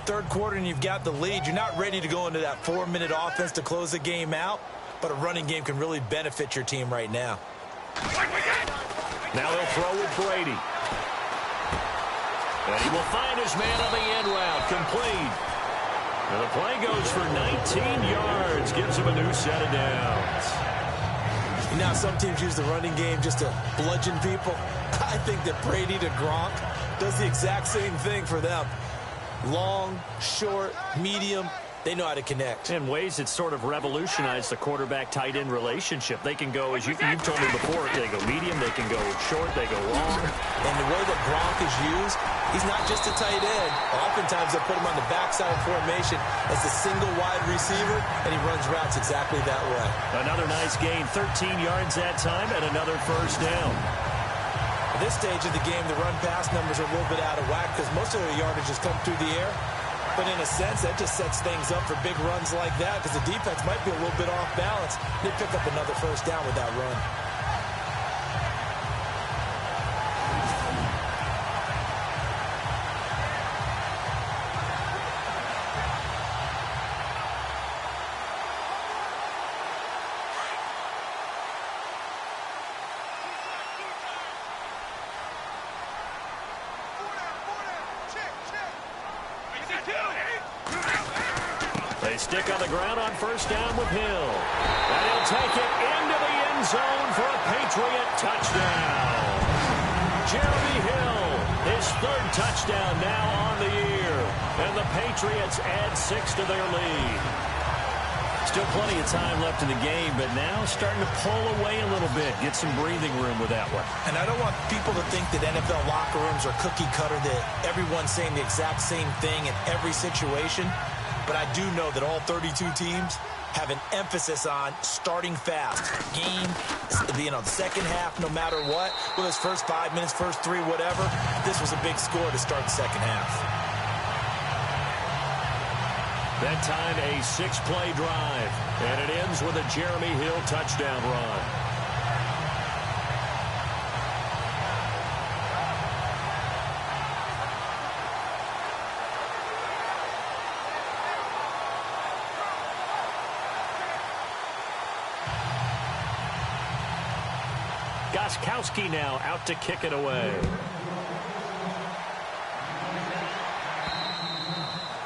Third quarter and you've got the lead. You're not ready to go into that 4-minute offense to close the game out, but a running game can really benefit your team right now. Now they'll throw with Brady. And he will find his man on the end route, complete. And the play goes for 19 yards, gives him a new set of downs. You know, some teams use the running game just to bludgeon people. I think that Brady to Gronk does the exact same thing for them. Long, short, medium. They know how to connect. In ways it's sort of revolutionized the quarterback-tight end relationship. They can go, as you've told me before, they go medium, they can go short, they go long. And the way that Gronk is used, he's not just a tight end. Oftentimes they put him on the backside of formation as a single wide receiver, and he runs routes exactly that way. Another nice gain, 13 yards that time, and another first down. At this stage of the game, the run-pass numbers are a little bit out of whack because most of the yardage has come through the air. But in a sense, that just sets things up for big runs like that because the defense might be a little bit off balance. They pick up another first down with that run. They stick on the ground on first down with Hill. And he'll take it into the end zone for a Patriot touchdown. Jeremy Hill, his third touchdown now on the year. And the Patriots add 6 to their lead. Still plenty of time left in the game, but now starting to pull away a little bit. Get some breathing room with that one. And I don't want people to think that NFL locker rooms are cookie cutter, that everyone's saying the exact same thing in every situation. But I do know that all 32 teams have an emphasis on starting fast. Game, the second half, no matter what. Well, his first 5 minutes, first 3, whatever. This was a big score to start the second half. That time, a 6-play drive. And it ends with a Jeremy Hill touchdown run. Goskowski now out to kick it away.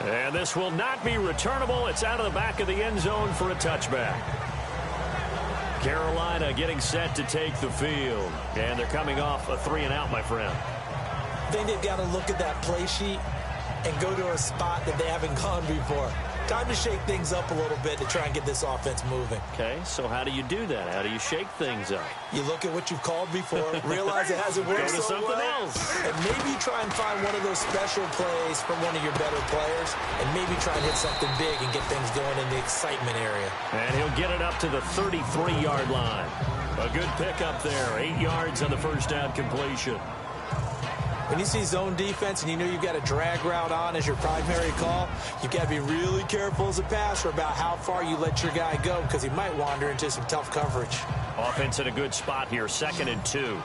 And this will not be returnable. It's out of the back of the end zone for a touchback. Carolina getting set to take the field. And they're coming off a 3-and-out, my friend. I think they've got to look at that play sheet and go to a spot that they haven't gone before. Time to shake things up a little bit to try and get this offense moving. Okay, so how do you do that? How do you shake things up? You look at what you've called before, realize it hasn't worked Go to so something well, else. and maybe try and find one of those special plays from one of your better players, and maybe try and hit something big and get things going in the excitement area. And he'll get it up to the 33-yard line. A good pickup there, 8 yards on the first down completion. When you see zone defense and you know you've got a drag route on as your primary call, you've got to be really careful as a passer about how far you let your guy go because he might wander into some tough coverage. Offense in a good spot here, 2nd and 2.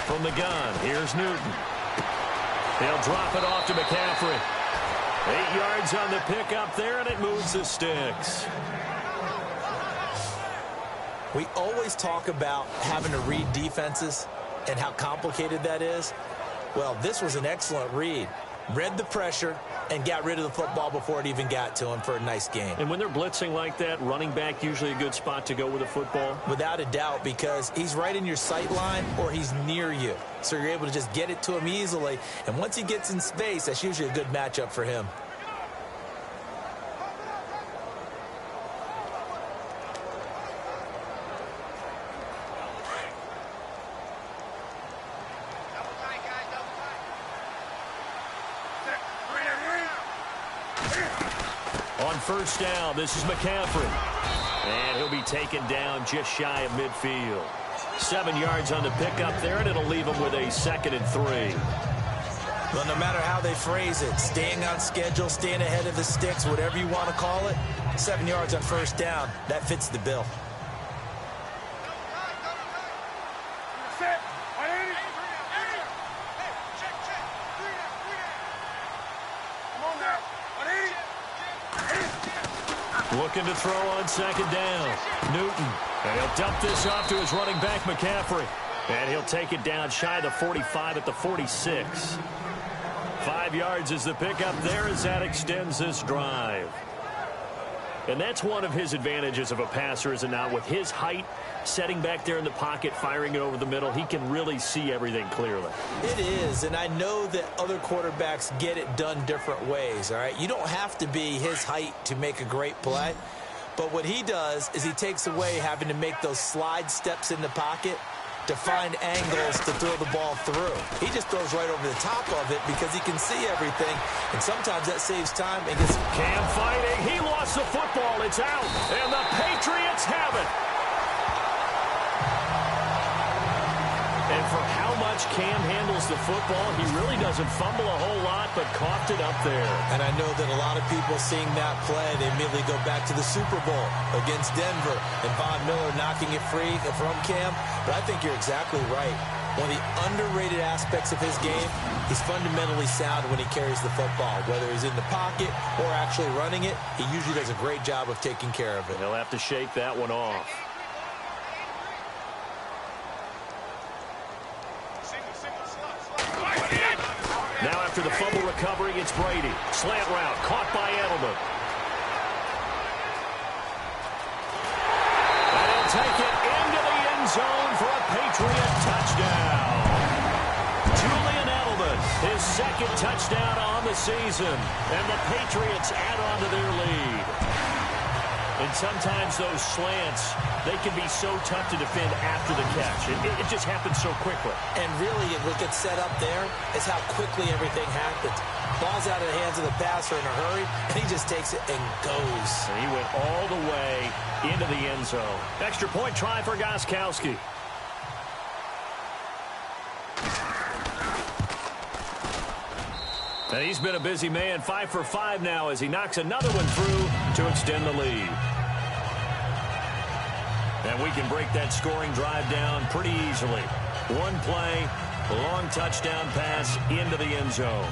From the gun, here's Newton. He'll drop it off to McCaffrey. 8 yards on the pickup there, and it moves the sticks. We always talk about having to read defenses and how complicated that is. Well, this was an excellent read. Read the pressure and got rid of the football before it even got to him for a nice game. And when they're blitzing like that, running back usually a good spot to go with the football? Without a doubt, because he's right in your sight line or he's near you. So you're able to just get it to him easily. And once he gets in space, that's usually a good matchup for him. On first down, this is McCaffrey. And he'll be taken down just shy of midfield. 7 yards on the pickup there, and it'll leave him with a 2nd and 3. Well, no matter how they phrase it, staying on schedule, staying ahead of the sticks, whatever you want to call it, 7 yards on first down, that fits the bill. Looking to throw on 2nd down. Newton. And he'll dump this off to his running back, McCaffrey. And he'll take it down shy of the 45 at the 46. 5 yards is the pickup there as that extends this drive. And that's one of his advantages of a passer, is it not? With his height, setting back there in the pocket, firing it over the middle, he can really see everything clearly. It is, and I know that other quarterbacks get it done different ways, all right? You don't have to be his height to make a great play, but what he does is he takes away having to make those slide steps in the pocket to find angles to throw the ball through. He just throws right over the top of it because he can see everything, and sometimes that saves time. And gets Cam fighting. He lost the football. It's out, and the Patriots have it. And for how much Cam handles the football, he really doesn't fumble a whole lot, but coughed it up there. And I know that a lot of people seeing that play, they immediately go back to the Super Bowl against Denver and Von Miller knocking it free from Cam. But I think you're exactly right. One of the underrated aspects of his game, he's fundamentally sound when he carries the football. Whether he's in the pocket or actually running it, he usually does a great job of taking care of it. He'll have to shake that one off. Now after the fumble recovery, it's Brady. Slant route, caught by Edelman. And he'll take it into the end zone for a Patriot touchdown. Julian Edelman, his second touchdown on the season. And the Patriots add on to their lead. And sometimes those slants, they can be so tough to defend after the catch. It just happens so quickly. And really, what gets set up there is how quickly everything happens. Ball's out of the hands of the passer in a hurry, and he just takes it and goes. And he went all the way into the end zone. Extra point try for Gostkowski. And he's been a busy man, 5 for 5 now as he knocks another one through to extend the lead. And we can break that scoring drive down pretty easily. One play, long touchdown pass into the end zone.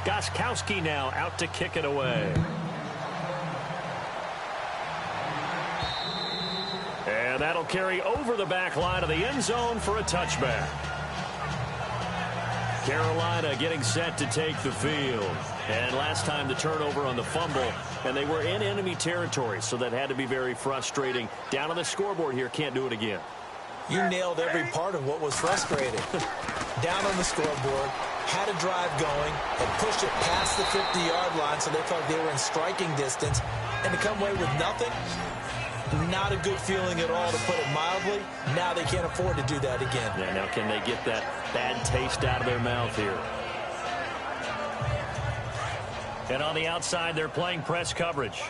Gostkowski now out to kick it away. And that'll carry over the back line of the end zone for a touchback. Carolina getting set to take the field. And last time the turnover on the fumble, and they were in enemy territory, so that had to be very frustrating. Down on the scoreboard here, can't do it again. You nailed every part of what was frustrating. Down on the scoreboard, had a drive going, and pushed it past the 50-yard line so they felt like they were in striking distance, and to come away with nothing, not a good feeling at all, to put it mildly. Now they can't afford to do that again. Yeah, now can they get that bad taste out of their mouth here? And on the outside, they're playing press coverage.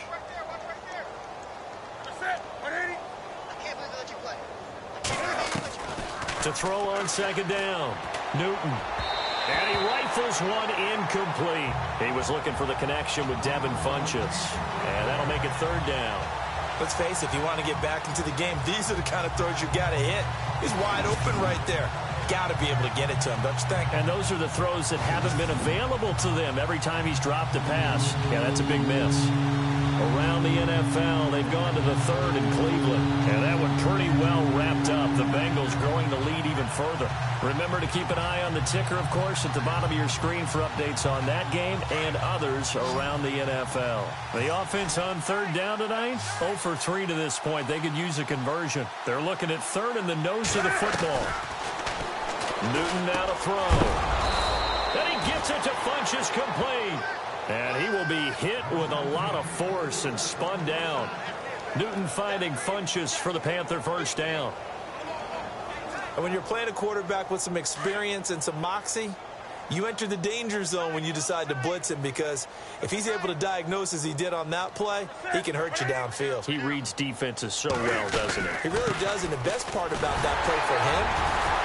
To throw on second down, Newton. And he rifles one incomplete. He was looking for the connection with Devin Funchess. And that'll make it third down. Let's face it, if you want to get back into the game, these are the kind of throws you got to hit. He's wide open right there. Got to be able to get it to him, don't you think? And those are the throws that haven't been available to them every time he's dropped a pass. Yeah, that's a big miss. Around the NFL, they've gone to the third in Cleveland. And that one pretty well wrapped up. The Bengals growing the lead even further. Remember to keep an eye on the ticker, of course, at the bottom of your screen for updates on that game and others around the NFL. The offense on third down tonight, 0 for 3 to this point. They could use a conversion. They're looking at third in the nose of the football. Newton now to throw. And he gets it to Funchess complete. And he will be hit with a lot of force and spun down. Newton finding Funchess for the Panther first down. And when you're playing a quarterback with some experience and some moxie, you enter the danger zone when you decide to blitz him, because if he's able to diagnose as he did on that play, he can hurt you downfield. He reads defenses so well, doesn't he? He really does, and the best part about that play for him,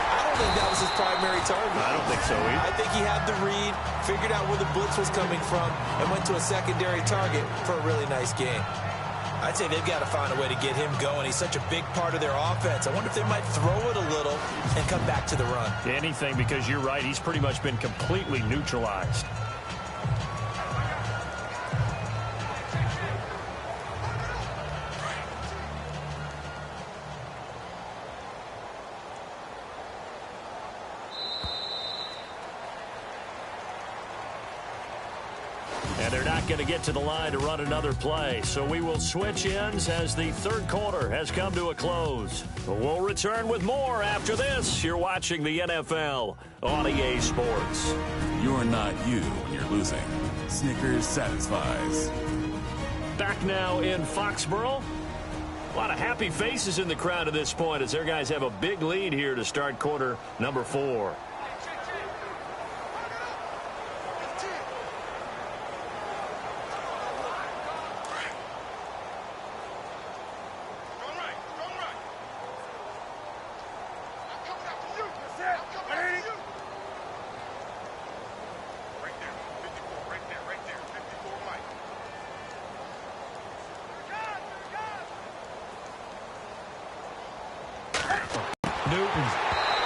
I don't think that was his primary target. I don't think so either. I think he had the read, figured out where the blitz was coming from, and went to a secondary target for a really nice game. I'd say they've got to find a way to get him going. He's such a big part of their offense. I wonder if they might throw it a little and come back to the run. Anything, because you're right. He's pretty much been completely neutralized. going to get to the line to run another play. So we will switch ends as the third quarter has come to a close. We'll return with more after this. You're watching the NFL on EA Sports. You're not you when you're losing. Snickers satisfies. Back now in Foxborough. A lot of happy faces in the crowd at this point as their guys have a big lead here to start quarter number 4. Newton.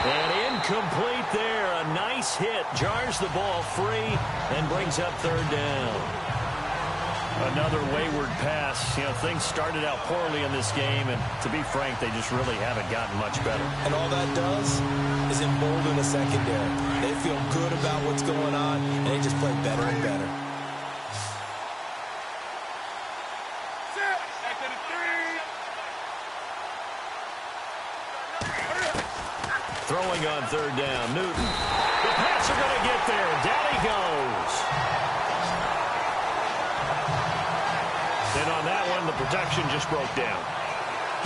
And incomplete there. A nice hit. Jars the ball free and brings up third down. Another wayward pass. You know, things started out poorly in this game, and to be frank, they just really haven't gotten much better. And all that does is embolden the secondary. They feel good about what's going on, and they just play better and better. Throwing on third down, Newton. The Pats are going to get there. Down he goes. And on that one, the protection just broke down.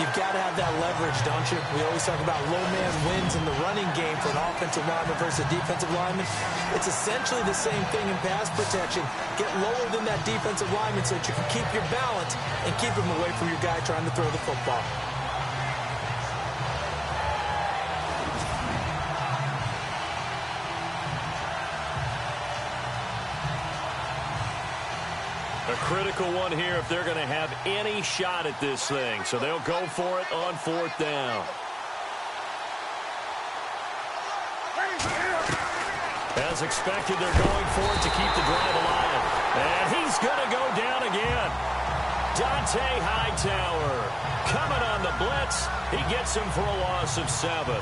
You've got to have that leverage, don't you? We always talk about low man wins in the running game for an offensive lineman versus a defensive lineman. It's essentially the same thing in pass protection. Get lower than that defensive lineman so that you can keep your balance and keep him away from your guy trying to throw the football. A critical one here if they're going to have any shot at this thing. So they'll go for it on fourth down. As expected, they're going for it to keep the drive alive. And he's going to go down again. Dante Hightower coming on the blitz. He gets him for a loss of 7.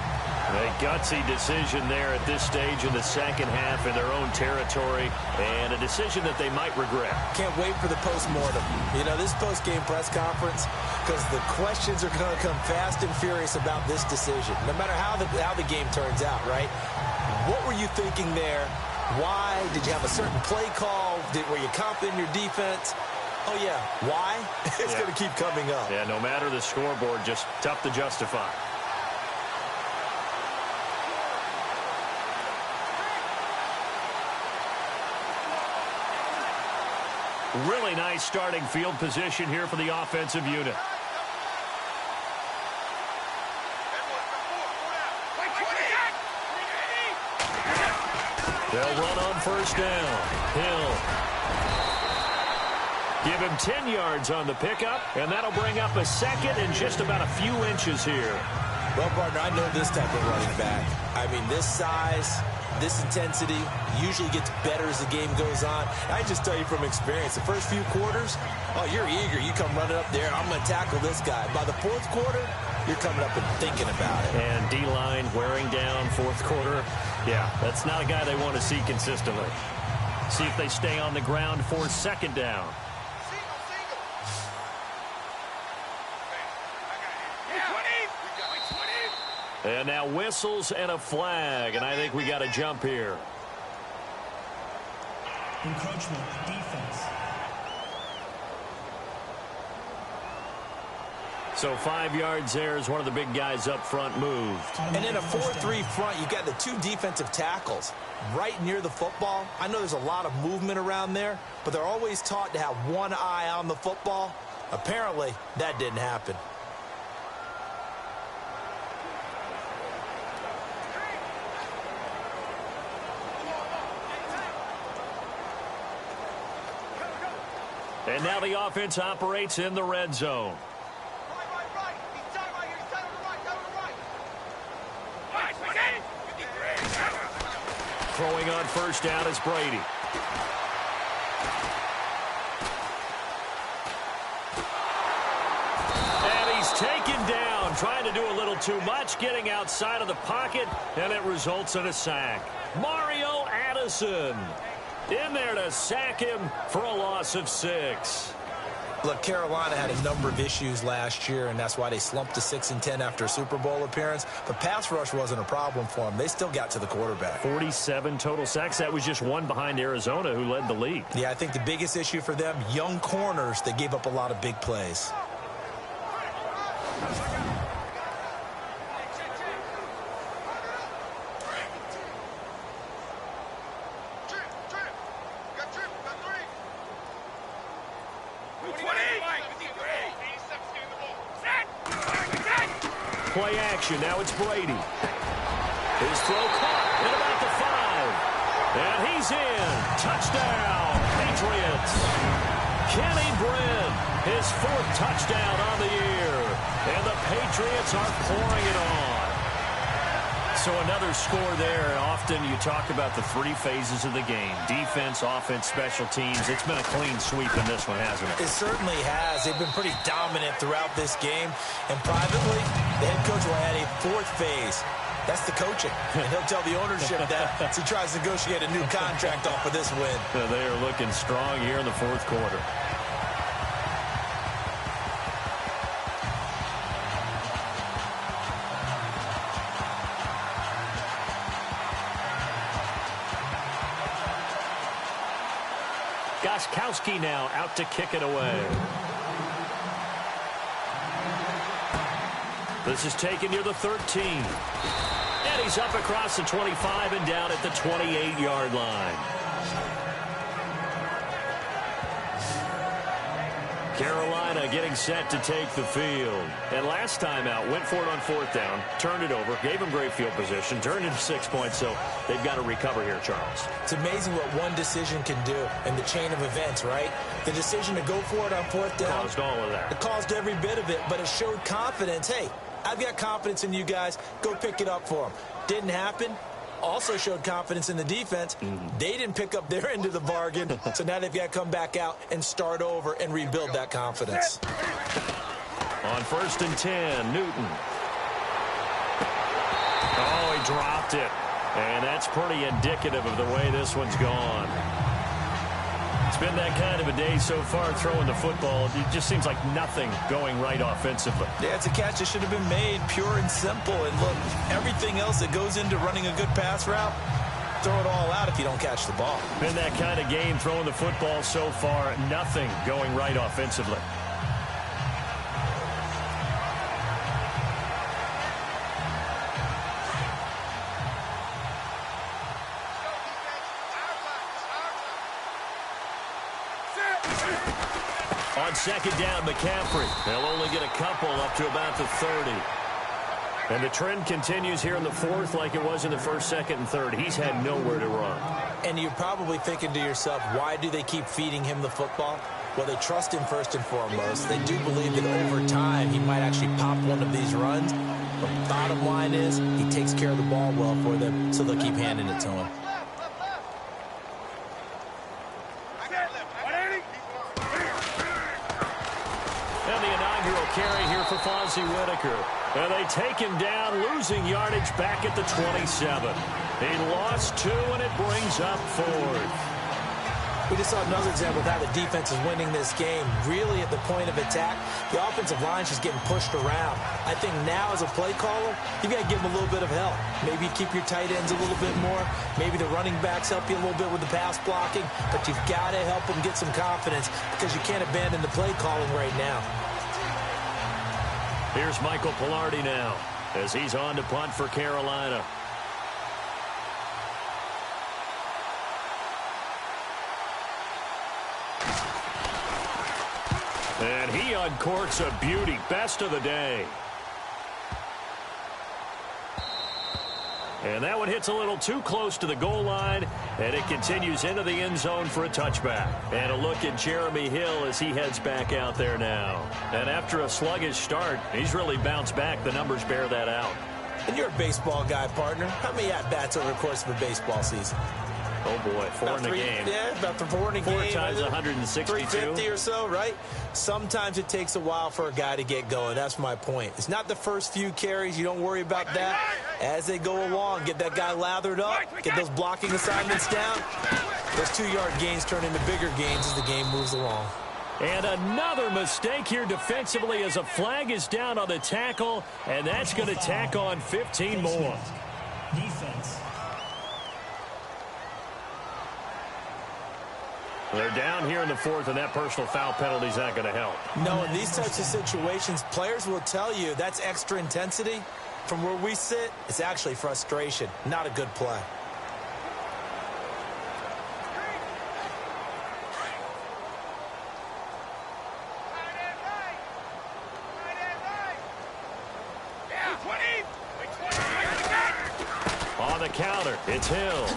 A gutsy decision there at this stage in the second half in their own territory, and a decision that they might regret. Can't wait for the post-mortem. You know, this post-game press conference, because the questions are going to come fast and furious about this decision, no matter how the game turns out, right? What were you thinking there? Why? Did you have a certain play call? Were you confident in your defense? Oh, yeah. Why? It's going to keep coming up. Yeah, no matter the scoreboard, just tough to justify. Really nice starting field position here for the offensive unit. They'll run on first down. Hill. Give him 10 yards on the pickup, and that'll bring up a second and just about a few inches here. Well, partner, I know this type of running back. I mean, this size, this intensity usually gets better as the game goes on. I just tell you from experience, the first few quarters, oh, you're eager. You come running up there, I'm going to tackle this guy. By the fourth quarter, you're coming up and thinking about it. And D-line wearing down fourth quarter. Yeah, that's not a guy they want to see consistently. See if they stay on the ground for second down. And now whistles and a flag, and I think we got to jump here. Encroachment, defense. So 5 yards there as one of the big guys up front moved. And in a 4-3 front, you got the 2 defensive tackles right near the football. I know there's a lot of movement around there, but they're always taught to have one eye on the football. Apparently, that didn't happen. And now the offense operates in the red zone. Right. He's down right here. He's down on the right. Throwing on first down is Brady. And he's taken down, trying to do a little too much, getting outside of the pocket, and it results in a sack. Mario Addison. in there to sack him for a loss of 6. Look, Carolina had a number of issues last year, and that's why they slumped to 6-10 after a Super Bowl appearance. But pass rush wasn't a problem for them. They still got to the quarterback. 47 total sacks. That was just one behind Arizona, who led the league. Yeah, I think the biggest issue for them, young corners, they gave up a lot of big plays. Play action. Now it's Brady. His throw caught at about the 5. And he's in. Touchdown, Patriots. Kenny Brin, his 4th touchdown on the year. And the Patriots are pouring it on. So another score there. Often you talk about the 3 phases of the game. Defense, offense, special teams. It's been a clean sweep in this one, hasn't it? It certainly has. They've been pretty dominant throughout this game. And privately, the head coach will add a 4th phase. That's the coaching. And he'll tell the ownership that as he tries to negotiate a new contract off of this win. They are looking strong here in the 4th quarter. Gostkowski now out to kick it away. This is taken near the 13. And he's up across the 25 and down at the 28-yard line. Carolina getting set to take the field. And last time out, went for it on 4th down, turned it over, gave him great field position, turned into 6 points, so they've got to recover here, Charles. It's amazing what one decision can do in the chain of events, right? The decision to go for it on 4th down. Caused all of that. It caused every bit of it, but it showed confidence. Hey, I've got confidence in you guys. Go pick it up for them. Didn't happen. Also showed confidence in the defense. They didn't pick up their end of the bargain, so now they've got to come back out and start over and rebuild that confidence. On 1st and 10, Newton. Oh, he dropped it. And that's pretty indicative of the way this one's gone. It's been that kind of a day so far throwing the football. It just seems like nothing going right offensively. Yeah, it's a catch that should have been made pure and simple. And look, everything else that goes into running a good pass route, throw it all out if you don't catch the ball. Been that kind of game throwing the football so far. Nothing going right offensively. On 2nd down, McCaffrey. They'll only get a couple up to about the 30. And the trend continues here in the 4th like it was in the 1st, 2nd, and 3rd. He's had nowhere to run. And you're probably thinking to yourself, why do they keep feeding him the football? Well, they trust him first and foremost. They do believe that over time he might actually pop one of these runs. But the bottom line is he takes care of the ball well for them, so they'll keep handing it to him. Carry here for Fonzie Whitaker. And they take him down, losing yardage back at the 27. He lost 2, and it brings up 4th. We just saw another example of how the defense is winning this game. Really at the point of attack, the offensive line's just getting pushed around. I think now as a play caller, you've got to give them a little bit of help. Maybe keep your tight ends a little bit more. Maybe the running backs help you a little bit with the pass blocking. But you've got to help them get some confidence because you can't abandon the play calling right now. Here's Michael Pilardi now as he's on to punt for Carolina. And he uncorks a beauty. Best of the day. And that one hits a little too close to the goal line, and it continues into the end zone for a touchback. And a look at Jeremy Hill as he heads back out there now. And after a sluggish start, he's really bounced back. The numbers bear that out. And you're a baseball guy, partner. How many at-bats over the course of a baseball season? Oh, boy, 4 in a game. Yeah, about 4 in a game. 4 times 162. 350 or so, right? Sometimes it takes a while for a guy to get going. That's my point. It's not the first few carries. You don't worry about that. As they go along, get that guy lathered up, get those blocking assignments down. Those 2-yard gains turn into bigger gains as the game moves along. And another mistake here defensively as a flag is down on the tackle, and that's going to tack on 15 more. Defense. They're down here in the fourth, and that personal foul penalty is not going to help. No, in these types of situations, players will tell you that's extra intensity. From where we sit, it's actually frustration, not a good play. On the counter, it's Hill.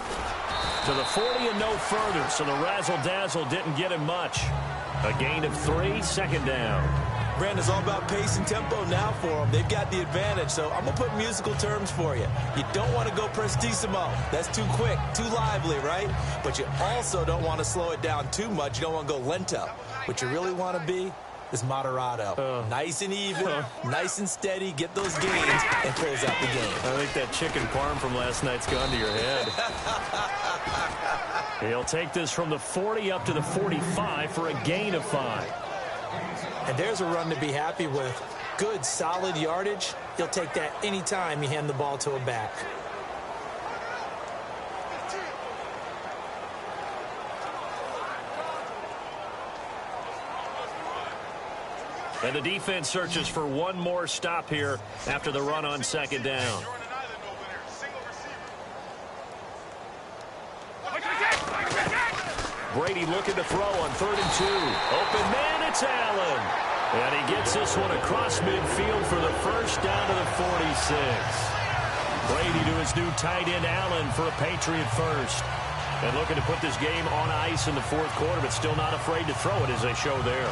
To the 40 and no further, so the razzle-dazzle didn't get him much. A gain of 3, second down. Brandon, it's all about pace and tempo now for them. They've got the advantage, so I'm going to put musical terms for you. You don't want to go prestissimo. That's too quick, too lively, right? But you also don't want to slow it down too much. You don't want to go lento. What you really want to be is moderato. Nice and even, nice and steady, get those gains, and close out the game. I think that chicken parm from last night's gone to your head. He'll take this from the 40 up to the 45 for a gain of 5. And there's a run to be happy with. Good, solid yardage. He'll take that anytime you hand the ball to a back. And the defense searches for one more stop here after the run on second down. Brady looking to throw on 3rd and 2. Open man, it's Allen. And he gets this one across midfield for the first down to the 46. Brady to his new tight end Allen for a Patriot first. And looking to put this game on ice in the fourth quarter, but still not afraid to throw it as they show there.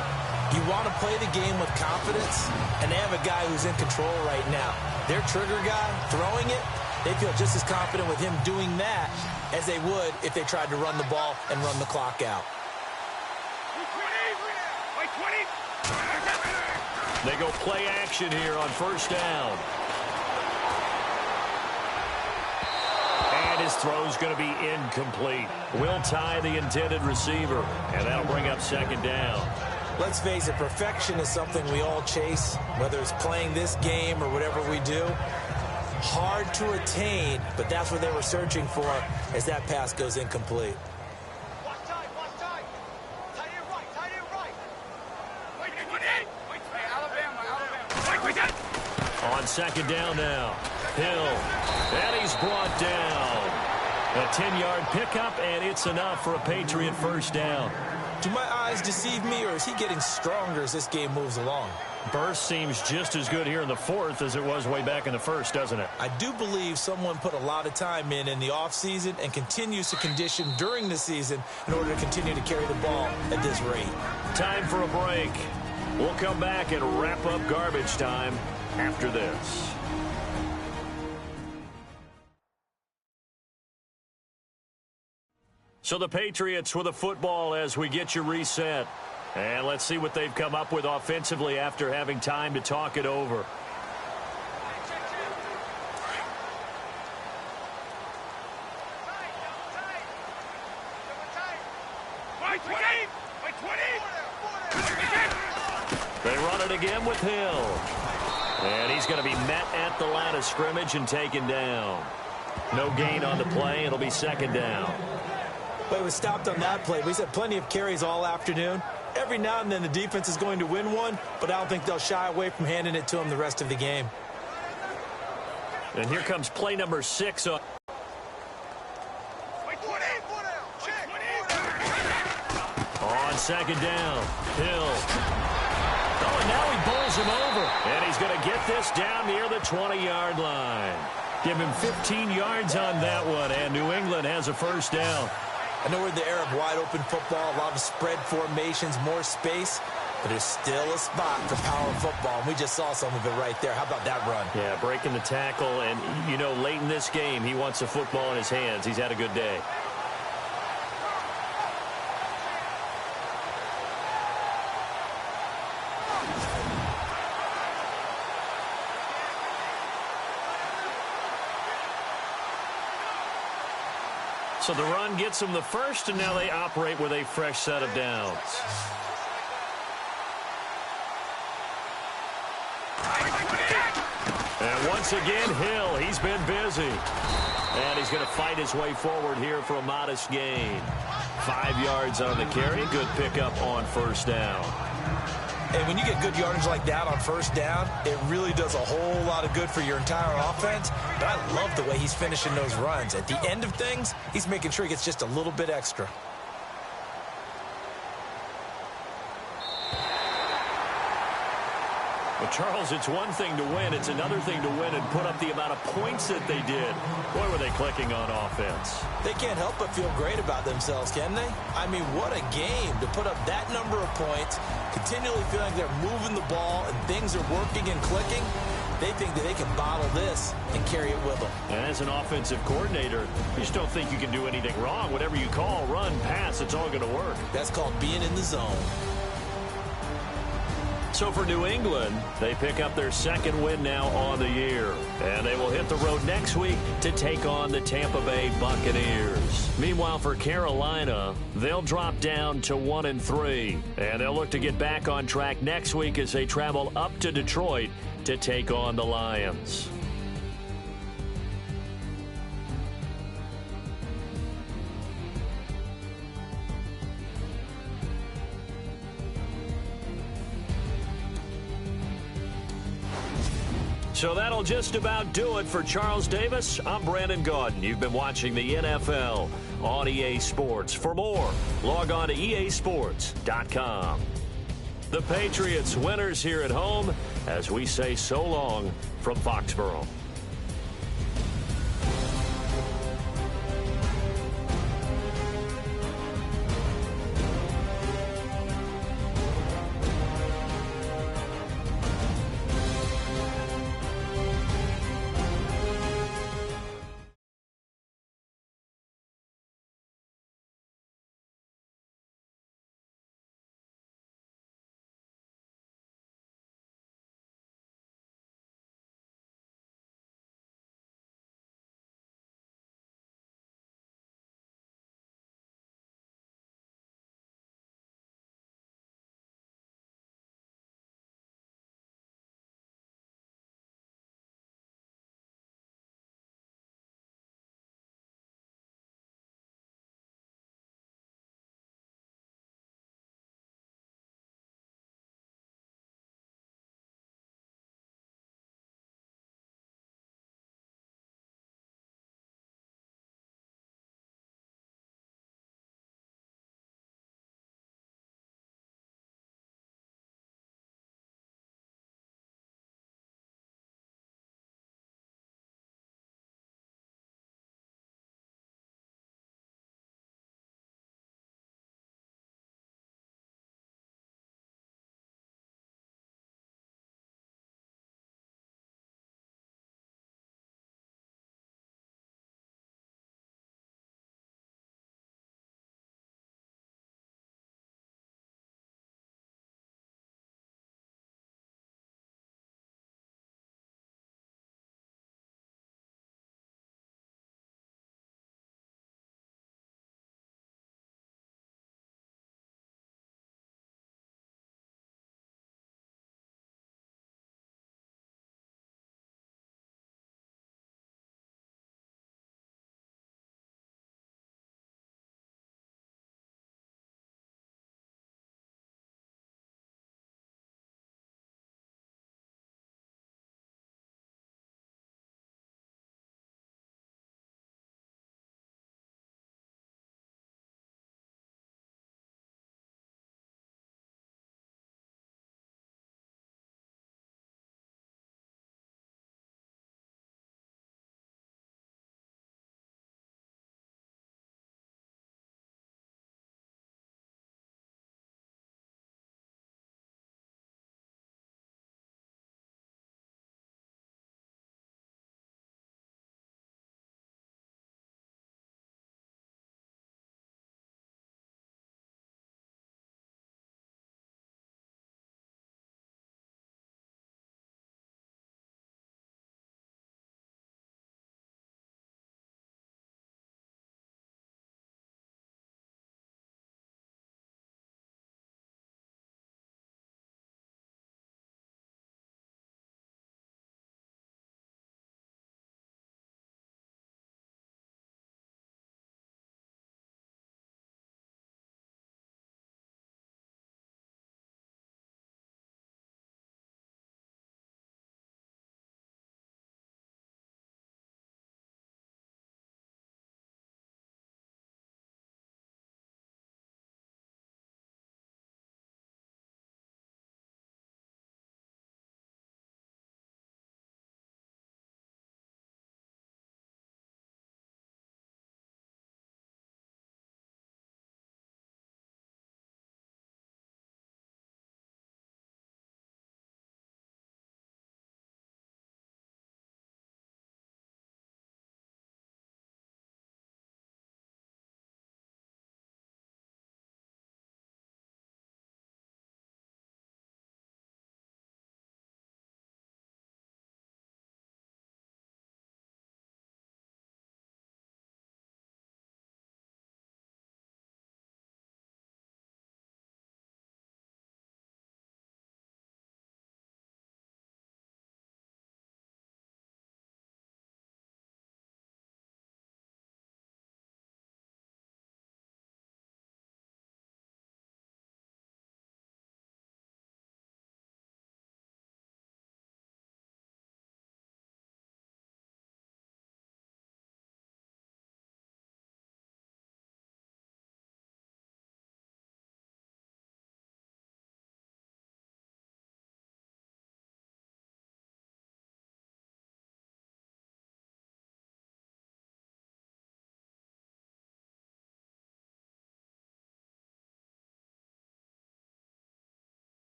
You want to play the game with confidence, and they have a guy who's in control right now. Their trigger guy, throwing it, they feel just as confident with him doing that as they would if they tried to run the ball and run the clock out. They go play action here on first down. And his throw's going to be incomplete. Will tie the intended receiver, and that'll bring up second down. Let's face it, perfection is something we all chase, whether it's playing this game or whatever we do. Hard to attain, but that's what they were searching for as that pass goes incomplete. Watch time, watch time. Tight end right, tight end right. On second down now, Hill, and he's brought down. A 10-yard pickup, and it's enough for a Patriot first down. Do my eyes deceive me, or is he getting stronger as this game moves along? Burst seems just as good here in the fourth as it was way back in the first, doesn't it? I do believe someone put a lot of time in the offseason and continues to condition during the season in order to continue to carry the ball at this rate. Time for a break. We'll come back and wrap up garbage time after this. So the Patriots with a football as we get you reset. And let's see what they've come up with offensively after having time to talk it over. They run it again with Hill. And he's going to be met at the line of scrimmage and taken down. No gain on the play. It'll be second down. But it was stopped on that play. We've had plenty of carries all afternoon. Every now and then the defense is going to win one, but I don't think they'll shy away from handing it to him the rest of the game. And here comes play number 6. On second down, Hill. Oh, and now he bowls him over. And he's going to get this down near the 20-yard line. Give him 15 yards on that one, and New England has a first down. I know we're in the era of wide-open football, a lot of spread formations, more space, but there's still a spot for power football, and we just saw some of it right there. How about that run? Yeah, breaking the tackle, and, you know, late in this game, he wants the football in his hands. He's had a good day. So the run gets them the first, and now they operate with a fresh set of downs. And once again, Hill, he's been busy. And he's going to fight his way forward here for a modest gain. 5 yards on the carry. Good pickup on first down. And when you get good yardage like that on first down, it really does a whole lot of good for your entire offense. But I love the way he's finishing those runs. At the end of things, he's making sure he gets just a little bit extra. Well, Charles, it's one thing to win. It's another thing to win and put up the amount of points that they did. Boy, were they clicking on offense. They can't help but feel great about themselves, can they? I mean, what a game to put up that number of points, continually feeling like they're moving the ball and things are working and clicking. They think that they can bottle this and carry it with them. And as an offensive coordinator, you just don't think you can do anything wrong. Whatever you call, run, pass, it's all going to work. That's called being in the zone. So for New England, they pick up their second win now on the year. And they will hit the road next week to take on the Tampa Bay Buccaneers. Meanwhile, for Carolina, they'll drop down to 1-3. And they'll look to get back on track next week as they travel up to Detroit to take on the Lions. So that'll just about do it for Charles Davis. I'm Brandon Gaudin. You've been watching the NFL on EA Sports. For more, log on to easports.com. The Patriots winners here at home as we say so long from Foxborough.